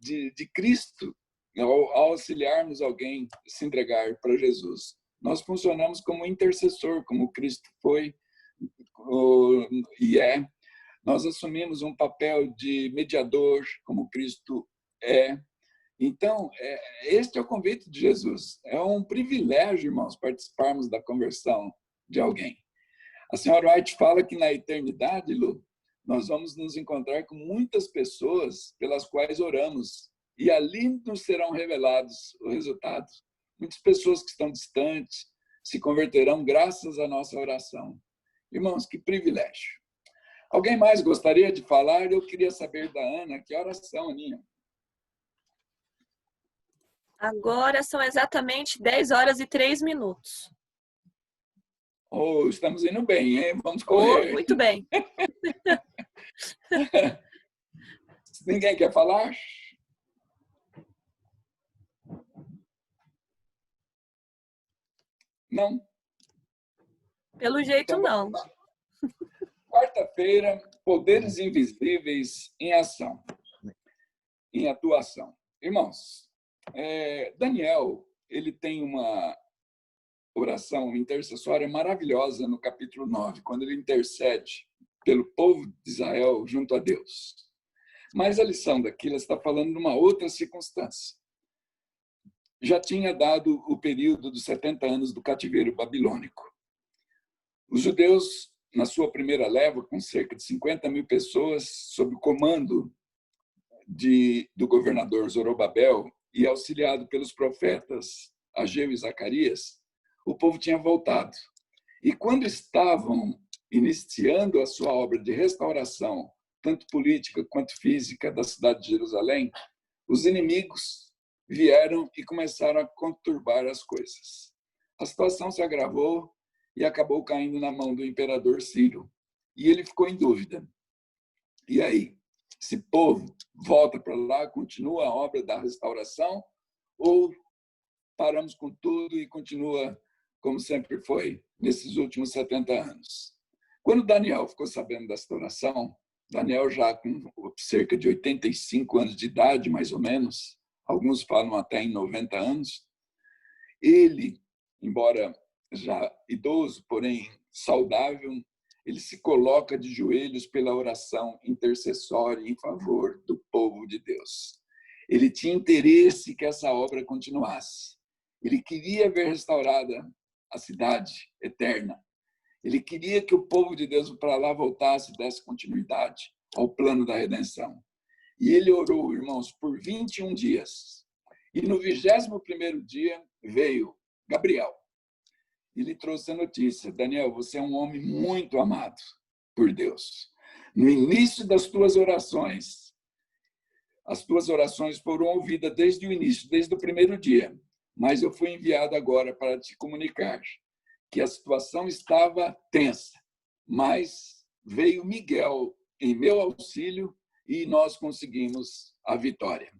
Speaker 2: de Cristo ao auxiliarmos alguém a se entregar para Jesus. Nós funcionamos como intercessor, como Cristo foi e é. Nós assumimos um papel de mediador, como Cristo é. Então, este é o convite de Jesus. É um privilégio, irmãos, participarmos da conversão de alguém. A senhora White fala que na eternidade, Lu, nós vamos nos encontrar com muitas pessoas pelas quais oramos. E ali nos serão revelados os resultados. Muitas pessoas que estão distantes se converterão graças à nossa oração. Irmãos, que privilégio. Alguém mais gostaria de falar? Eu queria saber da Ana, que oração, Aninha?
Speaker 1: Agora são exatamente 10 horas e 3 minutos.
Speaker 2: Oh, estamos indo bem, hein? Vamos correr.
Speaker 1: Oh, muito bem.
Speaker 2: Ninguém quer falar? Não?
Speaker 1: Pelo jeito, então, não.
Speaker 2: Quarta-feira, poderes invisíveis em ação, em atuação. Irmãos, Daniel, ele tem uma oração intercessória maravilhosa no capítulo 9, quando ele intercede pelo povo de Israel junto a Deus. Mas a lição daquilo está falando de uma outra circunstância. Já tinha dado o período dos 70 anos do cativeiro babilônico. Os judeus, na sua primeira leva, com cerca de 50 mil pessoas, sob o comando do governador Zorobabel e auxiliado pelos profetas Ageu e Zacarias, o povo tinha voltado. E quando estavam iniciando a sua obra de restauração, tanto política quanto física, da cidade de Jerusalém, os inimigos vieram e começaram a conturbar as coisas. A situação se agravou e acabou caindo na mão do imperador Ciro. E ele ficou em dúvida. E aí? Esse povo volta para lá, continua a obra da restauração, ou paramos com tudo e continua como sempre foi nesses últimos 70 anos? Quando Daniel ficou sabendo da situação, Daniel já com cerca de 85 anos de idade, mais ou menos, alguns falam até em 90 anos, ele, embora já idoso, porém saudável, ele se coloca de joelhos pela oração intercessória em favor do povo de Deus. Ele tinha interesse que essa obra continuasse. Ele queria ver restaurada a cidade eterna. Ele queria que o povo de Deus para lá voltasse e desse continuidade ao plano da redenção. E ele orou, irmãos, por 21 dias. E no 21º dia veio Gabriel. E lhe trouxe a notícia: Daniel, você é um homem muito amado por Deus. No início das tuas orações, as tuas orações foram ouvidas desde o início, desde o primeiro dia, mas eu fui enviado agora para te comunicar que a situação estava tensa, mas veio Miguel em meu auxílio e nós conseguimos a vitória.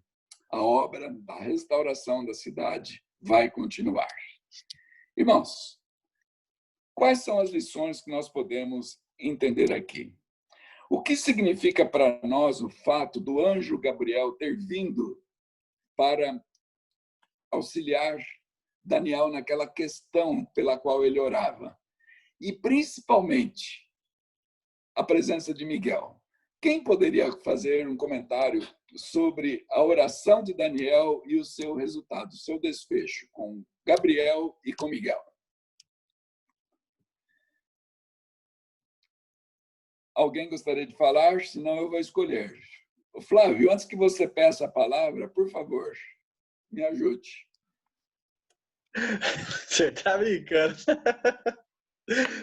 Speaker 2: A obra da restauração da cidade vai continuar. Irmãos, quais são as lições que nós podemos entender aqui? O que significa para nós o fato do anjo Gabriel ter vindo para auxiliar Daniel naquela questão pela qual ele orava? E, principalmente, a presença de Miguel. Quem poderia fazer um comentário sobre a oração de Daniel e o seu resultado, o seu desfecho com Gabriel e com Miguel? Alguém gostaria de falar? Senão eu vou escolher. Flávio, antes que você peça a palavra, por favor, me ajude.
Speaker 3: Você está brincando.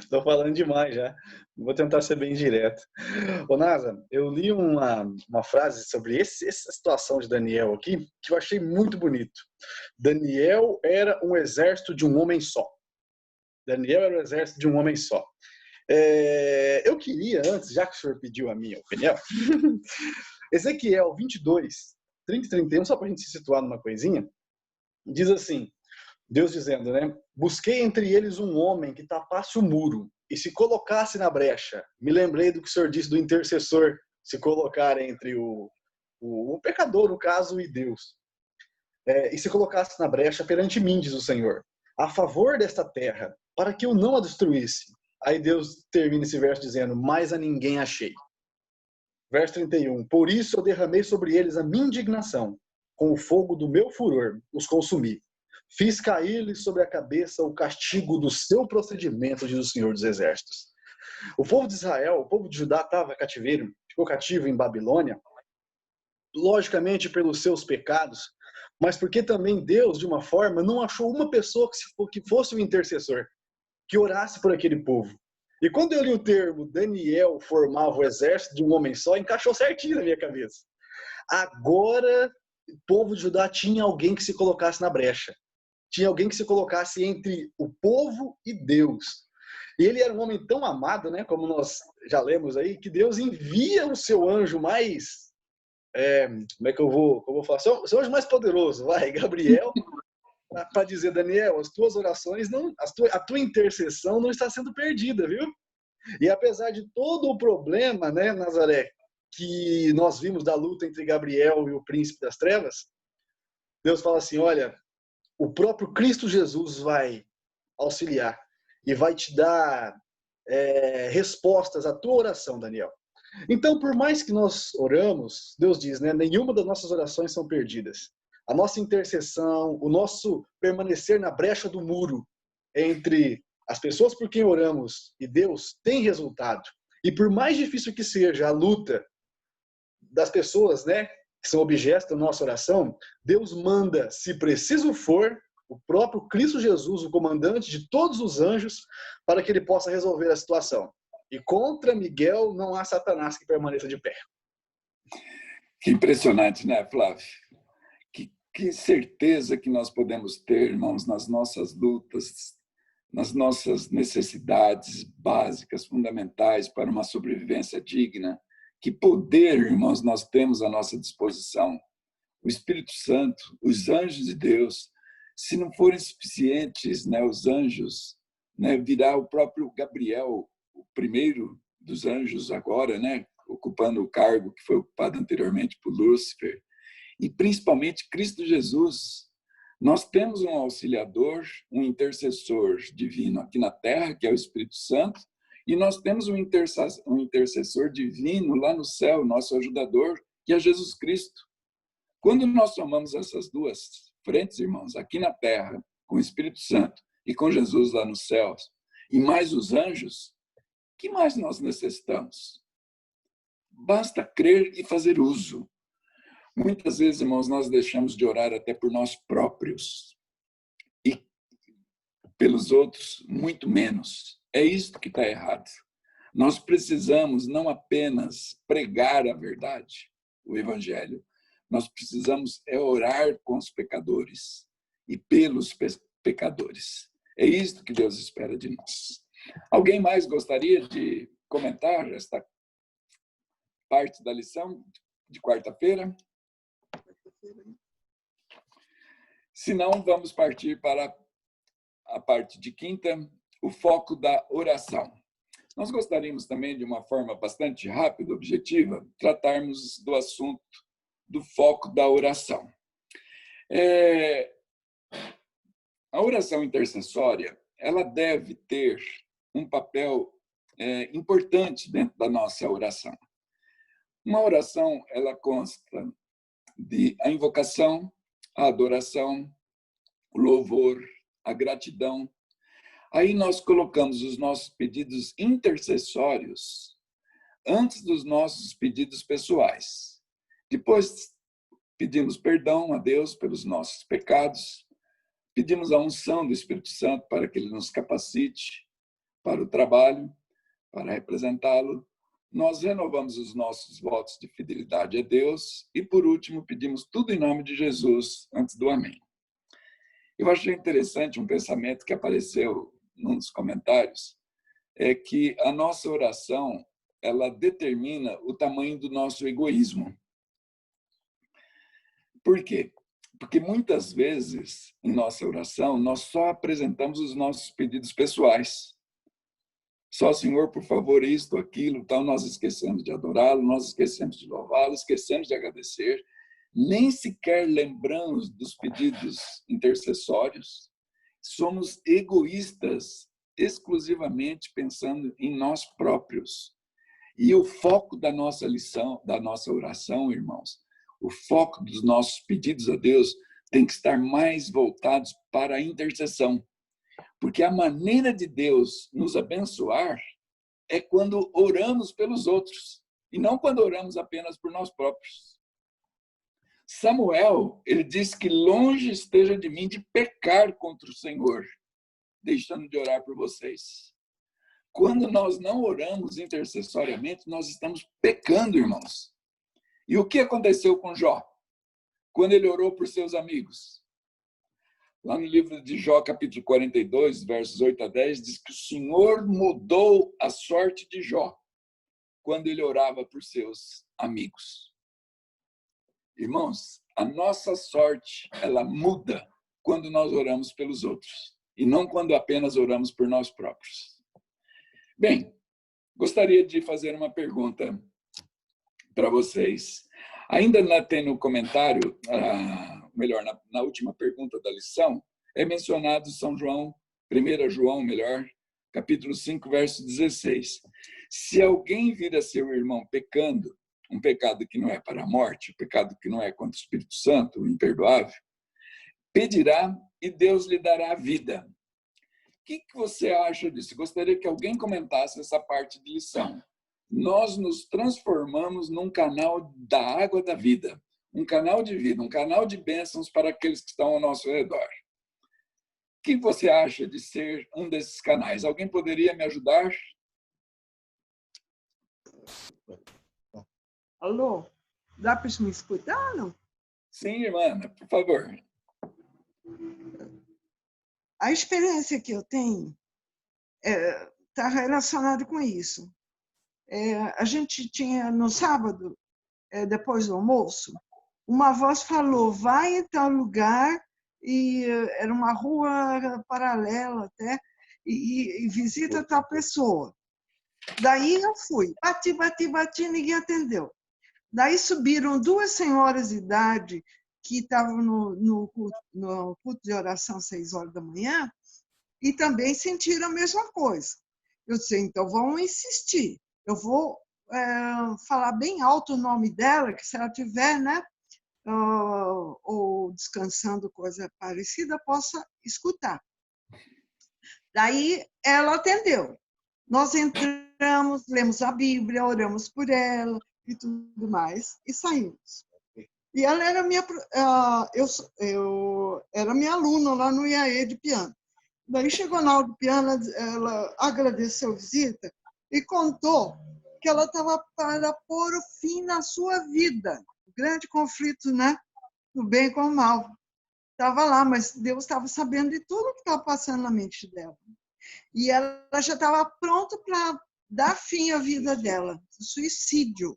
Speaker 3: Estou falando demais já. Vou tentar ser bem direto. Ô, Nasa, eu li uma frase sobre essa situação de Daniel aqui, que eu achei muito bonito. Daniel era um exército de um homem só. Daniel era um exército de um homem só. Eu queria, antes, já que o senhor pediu a minha opinião, Ezequiel 22, 30 e 31, só para a gente se situar numa coisinha, diz assim, Deus dizendo, né? Busquei entre eles um homem que tapasse o muro e se colocasse na brecha. Me lembrei do que o senhor disse do intercessor se colocar entre o pecador, no caso, e Deus. E se colocasse na brecha perante mim, diz o Senhor, a favor desta terra, para que eu não a destruísse. Aí Deus termina esse verso dizendo, mas a ninguém achei. Verso 31, por isso eu derramei sobre eles a minha indignação, com o fogo do meu furor os consumi. Fiz cair-lhes sobre a cabeça o castigo do seu procedimento, diz o Senhor dos Exércitos. O povo de Israel, o povo de Judá estava cativeiro, ficou cativo em Babilônia, logicamente pelos seus pecados, mas porque também Deus, de uma forma, não achou uma pessoa que fosse o intercessor, que orasse por aquele povo. E quando eu li o termo Daniel formava o exército de um homem só, encaixou certinho na minha cabeça. Agora, o povo de Judá tinha alguém que se colocasse na brecha. Tinha alguém que se colocasse entre o povo e Deus. E ele era um homem tão amado, né, como nós já lemos aí, que Deus envia o seu anjo mais... como é que eu vou falar? Seu anjo mais poderoso, Gabriel, para dizer, Daniel, as tuas orações, a tua intercessão não está sendo perdida, viu? E apesar de todo o problema, né, Nazaré, que nós vimos da luta entre Gabriel e o príncipe das trevas, Deus fala assim, olha, o próprio Cristo Jesus vai auxiliar e vai te dar respostas à tua oração, Daniel. Então, por mais que nós oramos, Deus diz, né, nenhuma das nossas orações são perdidas. A nossa intercessão, o nosso permanecer na brecha do muro entre as pessoas por quem oramos e Deus tem resultado. E por mais difícil que seja a luta das pessoas, né, que são objetos da nossa oração, Deus manda, se preciso for, o próprio Cristo Jesus, o comandante de todos os anjos, para que ele possa resolver a situação. E contra Miguel não há Satanás que permaneça de pé.
Speaker 2: Que impressionante, né, Flávio? Que certeza que nós podemos ter, irmãos, nas nossas lutas, nas nossas necessidades básicas, fundamentais para uma sobrevivência digna. Que poder, irmãos, nós temos à nossa disposição. O Espírito Santo, os anjos de Deus, se não forem suficientes, né, os anjos, né, virá o próprio Gabriel, o primeiro dos anjos agora, né, ocupando o cargo que foi ocupado anteriormente por Lúcifer, e principalmente Cristo Jesus. Nós temos um auxiliador, um intercessor divino aqui na terra, que é o Espírito Santo, e nós temos um intercessor divino lá no céu, nosso ajudador, que é Jesus Cristo. Quando nós somamos essas duas frentes, irmãos, aqui na terra, com o Espírito Santo e com Jesus lá nos céus, e mais os anjos, o que mais nós necessitamos? Basta crer e fazer uso. Muitas vezes, irmãos, nós deixamos de orar até por nós próprios e pelos outros, muito menos. É isso que está errado. Nós precisamos não apenas pregar a verdade, o evangelho, nós precisamos orar com os pecadores e pelos pecadores. É isso que Deus espera de nós. Alguém mais gostaria de comentar esta parte da lição de quarta-feira? Se não, vamos partir para a parte de quinta, o foco da oração. Nós gostaríamos também, de uma forma bastante rápida, objetiva, tratarmos do assunto do foco da oração. A oração intercessória, ela deve ter um papel importante dentro da nossa oração. Uma oração, ela consta de a invocação, a adoração, o louvor, a gratidão. Aí nós colocamos os nossos pedidos intercessórios antes dos nossos pedidos pessoais. Depois pedimos perdão a Deus pelos nossos pecados, pedimos a unção do Espírito Santo para que Ele nos capacite para o trabalho, para representá-lo. Nós renovamos os nossos votos de fidelidade a Deus e, por último, pedimos tudo em nome de Jesus, antes do amém. Eu achei interessante um pensamento que apareceu num dos comentários, é que a nossa oração, ela determina o tamanho do nosso egoísmo. Por quê? Porque muitas vezes, em nossa oração, nós só apresentamos os nossos pedidos pessoais. Só, Senhor, por favor, isto, aquilo, tal, nós esquecemos de adorá-lo, nós esquecemos de louvá-lo, esquecemos de agradecer, nem sequer lembramos dos pedidos intercessórios. Somos egoístas, exclusivamente pensando em nós próprios. E o foco da nossa lição, da nossa oração, irmãos, o foco dos nossos pedidos a Deus tem que estar mais voltados para a intercessão. Porque a maneira de Deus nos abençoar é quando oramos pelos outros, e não quando oramos apenas por nós próprios. Samuel, ele disse que longe esteja de mim de pecar contra o Senhor, deixando de orar por vocês. Quando nós não oramos intercessoriamente, nós estamos pecando, irmãos. E o que aconteceu com Jó? Quando ele orou por seus amigos? Lá no livro de Jó, capítulo 42, versos 8 a 10, diz que o Senhor mudou a sorte de Jó quando ele orava por seus amigos. Irmãos, a nossa sorte, ela muda quando nós oramos pelos outros e não quando apenas oramos por nós próprios. Bem, gostaria de fazer uma pergunta para vocês. Ainda tem no comentário, melhor, na última pergunta da lição, é mencionado São João, 1 João, capítulo 5, verso 16. Se alguém vir a seu irmão pecando, um pecado que não é para a morte, um pecado que não é contra o Espírito Santo, o imperdoável, pedirá e Deus lhe dará a vida. O que você acha disso? Gostaria que alguém comentasse essa parte de lição. Nós nos transformamos num canal da água da vida, um canal de vida, um canal de bênçãos para aqueles que estão ao nosso redor. O que você acha de ser um desses canais? Alguém poderia me ajudar?
Speaker 7: Alô? Dá para me escutar, não?
Speaker 2: Sim, irmã, por favor.
Speaker 7: A experiência que eu tenho está relacionada com isso. A gente tinha, no sábado, depois do almoço, uma voz falou, vai em tal lugar, e era uma rua paralela até, e visita tal pessoa. Daí eu fui, bati, ninguém atendeu. Daí subiram duas senhoras de idade que estavam no culto de oração às 6 horas da manhã e também sentiram a mesma coisa. Eu disse, então vamos insistir. Eu vou falar bem alto o nome dela, que se ela tiver, né, ou descansando, coisa parecida, possa escutar. Daí ela atendeu. Nós entramos, lemos a Bíblia, oramos por ela e tudo mais, e saímos. E ela era era minha aluna lá no IAE de piano. Daí chegou na aula de piano, ela agradeceu a visita e contou que ela estava para pôr o fim na sua vida. O grande conflito, né? Do bem com o mal. Estava lá, mas Deus estava sabendo de tudo que estava passando na mente dela. E ela já estava pronta para dar fim à vida dela, suicídio.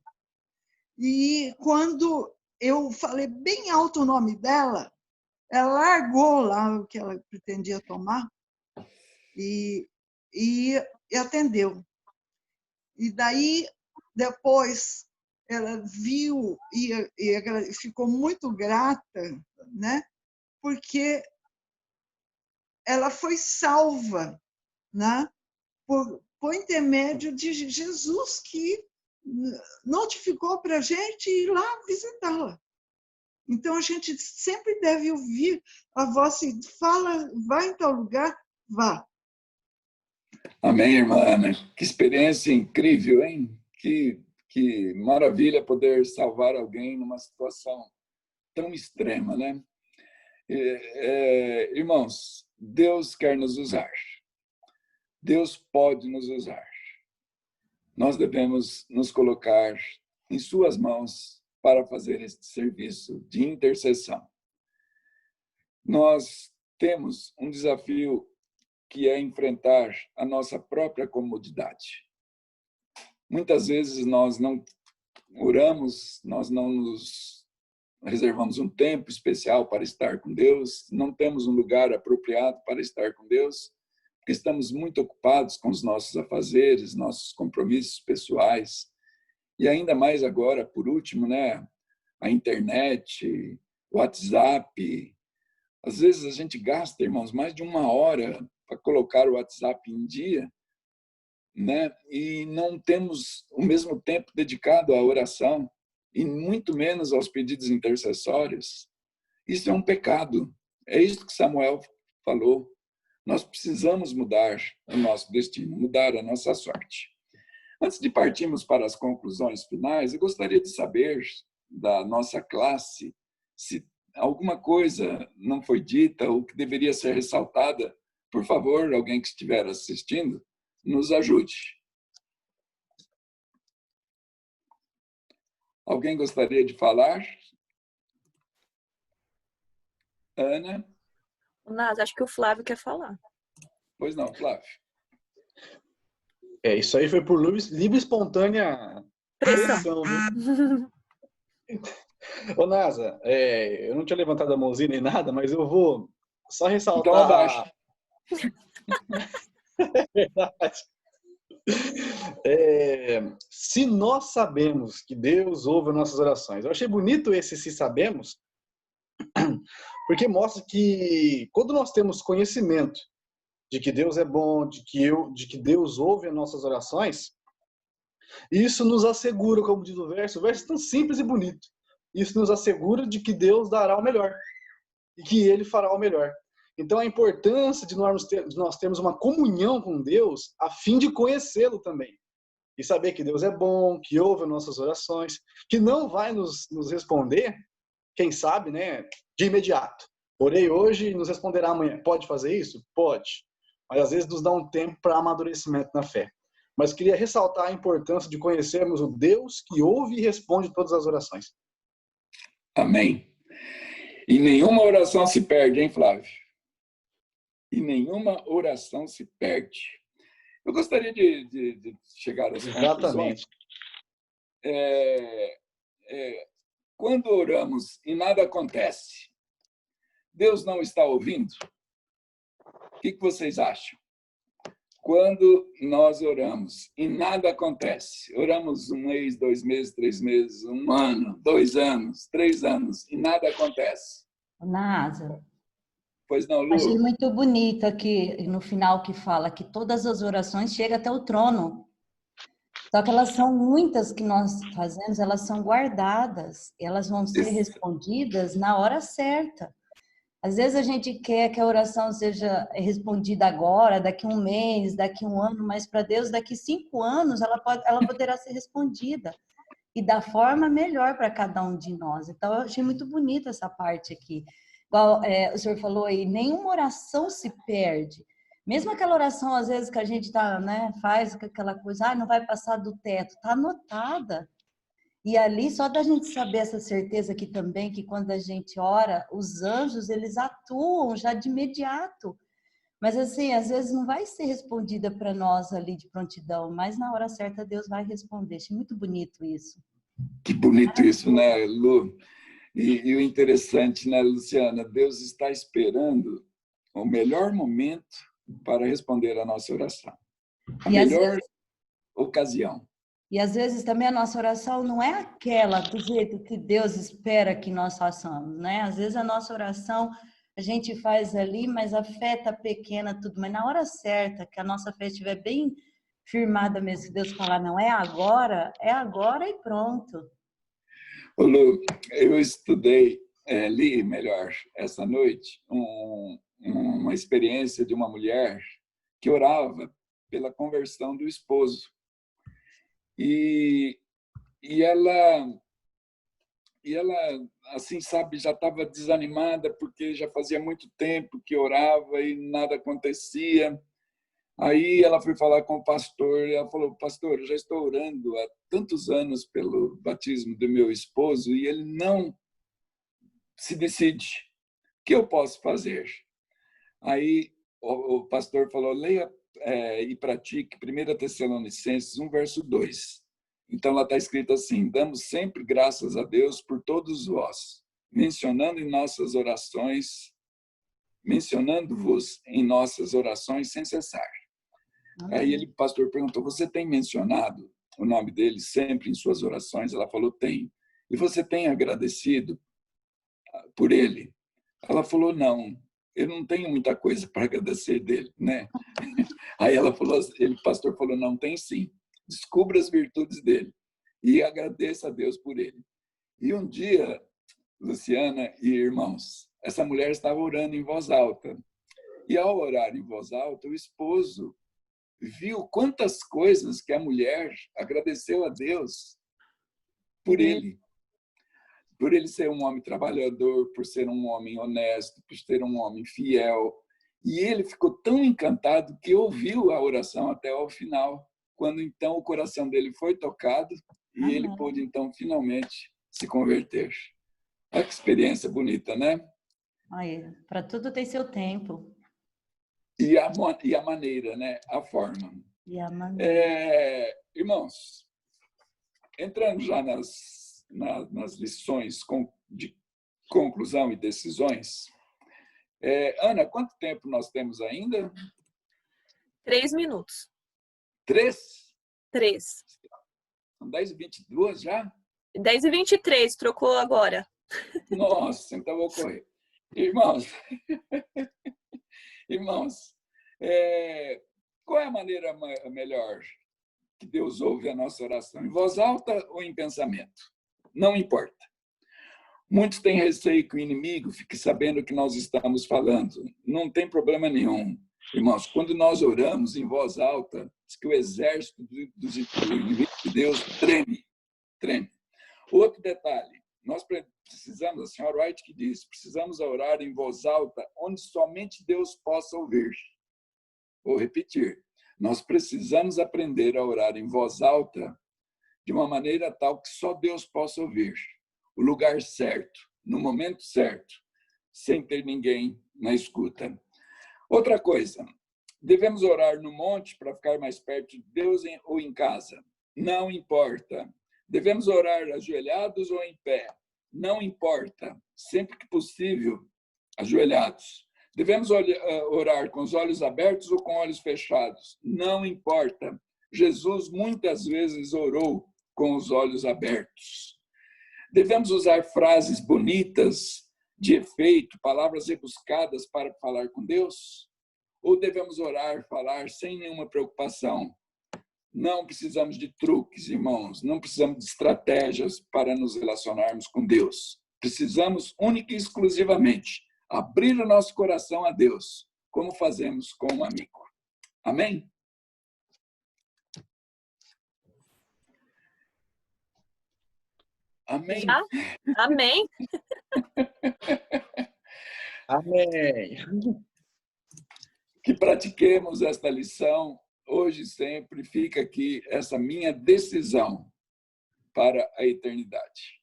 Speaker 7: E quando eu falei bem alto o nome dela, ela largou lá o que ela pretendia tomar e atendeu. E daí, depois, ela viu e ficou muito grata, né? Porque ela foi salva, né? Por intermédio de Jesus, que notificou para a gente ir lá visitá-la. Então, a gente sempre deve ouvir a voz assim, fala, vai em tal lugar, vá.
Speaker 2: Amém, irmã Ana. Que experiência incrível, hein? Que maravilha poder salvar alguém numa situação tão extrema, né? Irmãos, Deus quer nos usar. Deus pode nos usar. Nós devemos nos colocar em suas mãos para fazer este serviço de intercessão. Nós temos um desafio que é enfrentar a nossa própria comodidade. Muitas vezes nós não oramos, nós não nos reservamos um tempo especial para estar com Deus, não temos um lugar apropriado para estar com Deus, porque estamos muito ocupados com os nossos afazeres, nossos compromissos pessoais, e ainda mais agora, por último, né, a internet, o WhatsApp. Às vezes a gente gasta, irmãos, mais de 1 hora para colocar o WhatsApp em dia, né? E não temos o mesmo tempo dedicado à oração, e muito menos aos pedidos intercessórios. Isso é um pecado. É isso que Samuel falou. Nós precisamos mudar o nosso destino, mudar a nossa sorte. Antes de partirmos para as conclusões finais, eu gostaria de saber da nossa classe se alguma coisa não foi dita ou que deveria ser ressaltada. Por favor, alguém que estiver assistindo, nos ajude. Alguém gostaria de falar? Ana?
Speaker 1: Nasa, acho que o Flávio quer falar.
Speaker 2: Pois não, Flávio.
Speaker 3: Isso aí foi por livre e espontânea pressão, né? Ô, Nasa, eu não tinha levantado a mãozinha nem nada, mas eu vou só ressaltar...
Speaker 2: Então abaixo.
Speaker 3: É verdade. Se nós sabemos que Deus ouve nossas orações, eu achei bonito esse "se sabemos", porque mostra que quando nós temos conhecimento de que Deus é bom, de que Deus ouve as nossas orações, isso nos assegura, como diz o verso é tão simples e bonito, isso nos assegura de que Deus dará o melhor e que Ele fará o melhor. Então, a importância de nós termos uma comunhão com Deus a fim de conhecê-lo também. E saber que Deus é bom, que ouve as nossas orações, que não vai nos responder, quem sabe, né, de imediato. Orei hoje e nos responderá amanhã. Pode fazer isso? Pode. Mas, às vezes, nos dá um tempo para amadurecimento na fé. Mas queria ressaltar a importância de conhecermos o Deus que ouve e responde todas as orações.
Speaker 2: Amém. E nenhuma oração se perde, hein, Flávio? E nenhuma oração se perde. Eu gostaria de chegar às conclusões. Quando oramos e nada acontece, Deus não está ouvindo? O que vocês acham? Quando nós oramos e nada acontece, oramos 1 mês, 2 meses, 3 meses, 1 ano, 2 anos, 3 anos, e nada acontece.
Speaker 14: Nasa.
Speaker 2: Pois não, Lu?
Speaker 14: Achei muito bonito aqui no final que fala que todas as orações chegam até o trono. Só que elas são muitas que nós fazemos, elas são guardadas, elas vão ser respondidas na hora certa. Às vezes a gente quer que a oração seja respondida agora, daqui 1 mês, daqui 1 ano, mas para Deus, daqui 5 anos, ela poderá ser respondida. E da forma melhor para cada um de nós. Então, eu achei muito bonita essa parte aqui. Igual o senhor falou aí, nenhuma oração se perde. Mesmo aquela oração, às vezes, que a gente tá, né, faz aquela coisa, não vai passar do teto, tá anotada. E ali, só da gente saber essa certeza aqui também, que quando a gente ora, os anjos, eles atuam já de imediato. Mas assim, às vezes não vai ser respondida para nós ali de prontidão, mas na hora certa Deus vai responder. Achei muito bonito isso.
Speaker 2: Que bonito isso, né, Lu? E o interessante, né, Luciana? Deus está esperando o melhor momento para responder a nossa oração. A melhor ocasião.
Speaker 14: E às vezes também a nossa oração não é aquela do jeito que Deus espera que nós façamos, né? Às vezes a nossa oração a gente faz ali, mas a fé está pequena, tudo. Mas na hora certa, que a nossa fé estiver bem firmada mesmo, que Deus falar, não, é agora e pronto.
Speaker 2: Ô, Lu, eu estudei, li melhor essa noite, uma experiência de uma mulher que orava pela conversão do esposo. E ela, assim, sabe, já estava desanimada porque já fazia muito tempo que orava e nada acontecia. Aí ela foi falar com o pastor e ela falou, pastor, eu já estou orando há tantos anos pelo batismo do meu esposo e ele não se decide. O que eu posso fazer? Aí o pastor falou, leia e pratique 1 Tessalonicenses 1, verso 2. Então, lá está escrito assim, damos sempre graças a Deus por todos vós, mencionando-vos em nossas orações sem cessar. Aí o pastor perguntou, você tem mencionado o nome dele sempre em suas orações? Ela falou, tem. E você tem agradecido por ele? Ela falou, não. Eu não tenho muita coisa para agradecer dele, né? Aí o pastor falou, não, tem sim. Descubra as virtudes dele e agradeça a Deus por ele. E um dia, Luciana e irmãos, essa mulher estava orando em voz alta. E ao orar em voz alta, o esposo viu quantas coisas que a mulher agradeceu a Deus por ele. Por ele ser um homem trabalhador, por ser um homem honesto, por ser um homem fiel. E ele ficou tão encantado que ouviu a oração até ao final, quando então o coração dele foi tocado e ele pôde então finalmente se converter. Olha que experiência bonita, né?
Speaker 14: Para tudo tem seu tempo.
Speaker 2: E a maneira, né? A forma.
Speaker 14: E a maneira.
Speaker 2: Irmãos, entrando já nas lições de conclusão e decisões, Ana, quanto tempo nós temos ainda?
Speaker 1: 3 minutos.
Speaker 2: 3?
Speaker 1: 3.
Speaker 2: São 10h22 já?
Speaker 1: 10h23, trocou agora.
Speaker 2: Nossa, então vou correr. Irmãos, qual é a maneira melhor que Deus ouve a nossa oração? Em voz alta ou em pensamento? Não importa. Muitos têm receio que o inimigo fique sabendo o que nós estamos falando. Não tem problema nenhum. Irmãos, quando nós oramos em voz alta, diz que o exército do inimigo de Deus treme. Outro detalhe, nós precisamos, a senhora White que diz, precisamos orar em voz alta onde somente Deus possa ouvir. Vou repetir, nós precisamos aprender a orar em voz alta de uma maneira tal que só Deus possa ouvir. O lugar certo, no momento certo, sem ter ninguém na escuta. Outra coisa, devemos orar no monte para ficar mais perto de Deus ou em casa? Não importa. Devemos orar ajoelhados ou em pé? Não importa. Sempre que possível, ajoelhados. Devemos orar com os olhos abertos ou com olhos fechados? Não importa. Jesus muitas vezes orou com os olhos abertos. Devemos usar frases bonitas, de efeito, palavras rebuscadas para falar com Deus? Ou devemos falar sem nenhuma preocupação? Não precisamos de truques, irmãos. Não precisamos de estratégias para nos relacionarmos com Deus. Precisamos, única e exclusivamente, abrir o nosso coração a Deus, como fazemos com um amigo. Amém? Amém?
Speaker 1: Já? Amém?
Speaker 3: Amém.
Speaker 2: que pratiquemos esta lição hoje e sempre. Fica aqui essa minha decisão para a eternidade.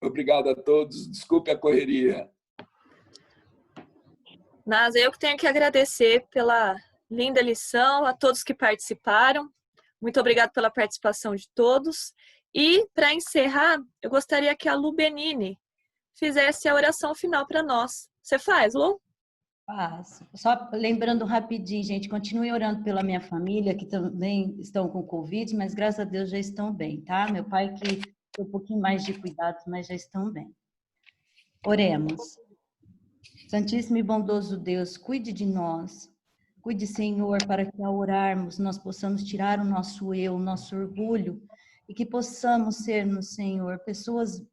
Speaker 2: Obrigado a todos. Desculpe a correria.
Speaker 1: Nasa, eu que tenho que agradecer pela linda lição, a todos que participaram. Muito obrigado pela participação de todos. E, para encerrar, eu gostaria que a Lu Benini fizesse a oração final para nós. Você faz, Lu?
Speaker 14: Faço. Só lembrando rapidinho, gente, continue orando pela minha família, que também estão com Covid, mas graças a Deus já estão bem, tá? Meu pai que tem um pouquinho mais de cuidados, mas já estão bem. Oremos. Santíssimo e bondoso Deus, cuide de nós. Cuide, Senhor, para que ao orarmos nós possamos tirar o nosso eu, o nosso orgulho, e que possamos sermos, Senhor, pessoas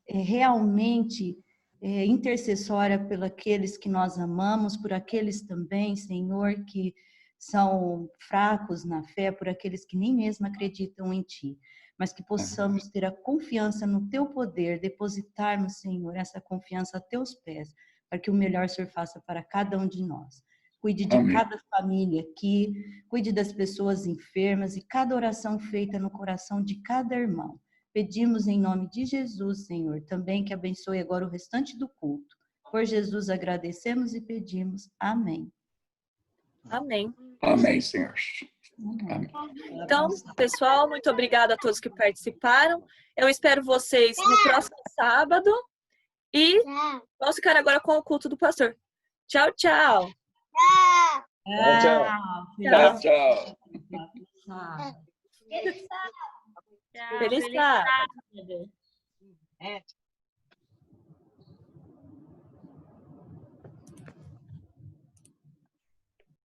Speaker 14: realmente intercessórias por aqueles que nós amamos, por aqueles também, Senhor, que são fracos na fé, por aqueles que nem mesmo acreditam em Ti, mas que possamos ter a confiança no Teu poder, depositarmos, Senhor, essa confiança a Teus pés, para que o melhor o Senhor faça para cada um de nós. Cuide de cada família aqui, cuide das pessoas enfermas e cada oração feita no coração de cada irmão. Pedimos em nome de Jesus, Senhor, também que abençoe agora o restante do culto. Por Jesus agradecemos e pedimos. Amém.
Speaker 1: Amém.
Speaker 2: Amém, Senhor.
Speaker 1: Amém. Então, pessoal, muito obrigada a todos que participaram. Eu espero vocês no próximo sábado. E vamos ficar agora com o culto do pastor. Tchau, tchau.
Speaker 2: Tchau, tchau.
Speaker 1: Feliz sábado.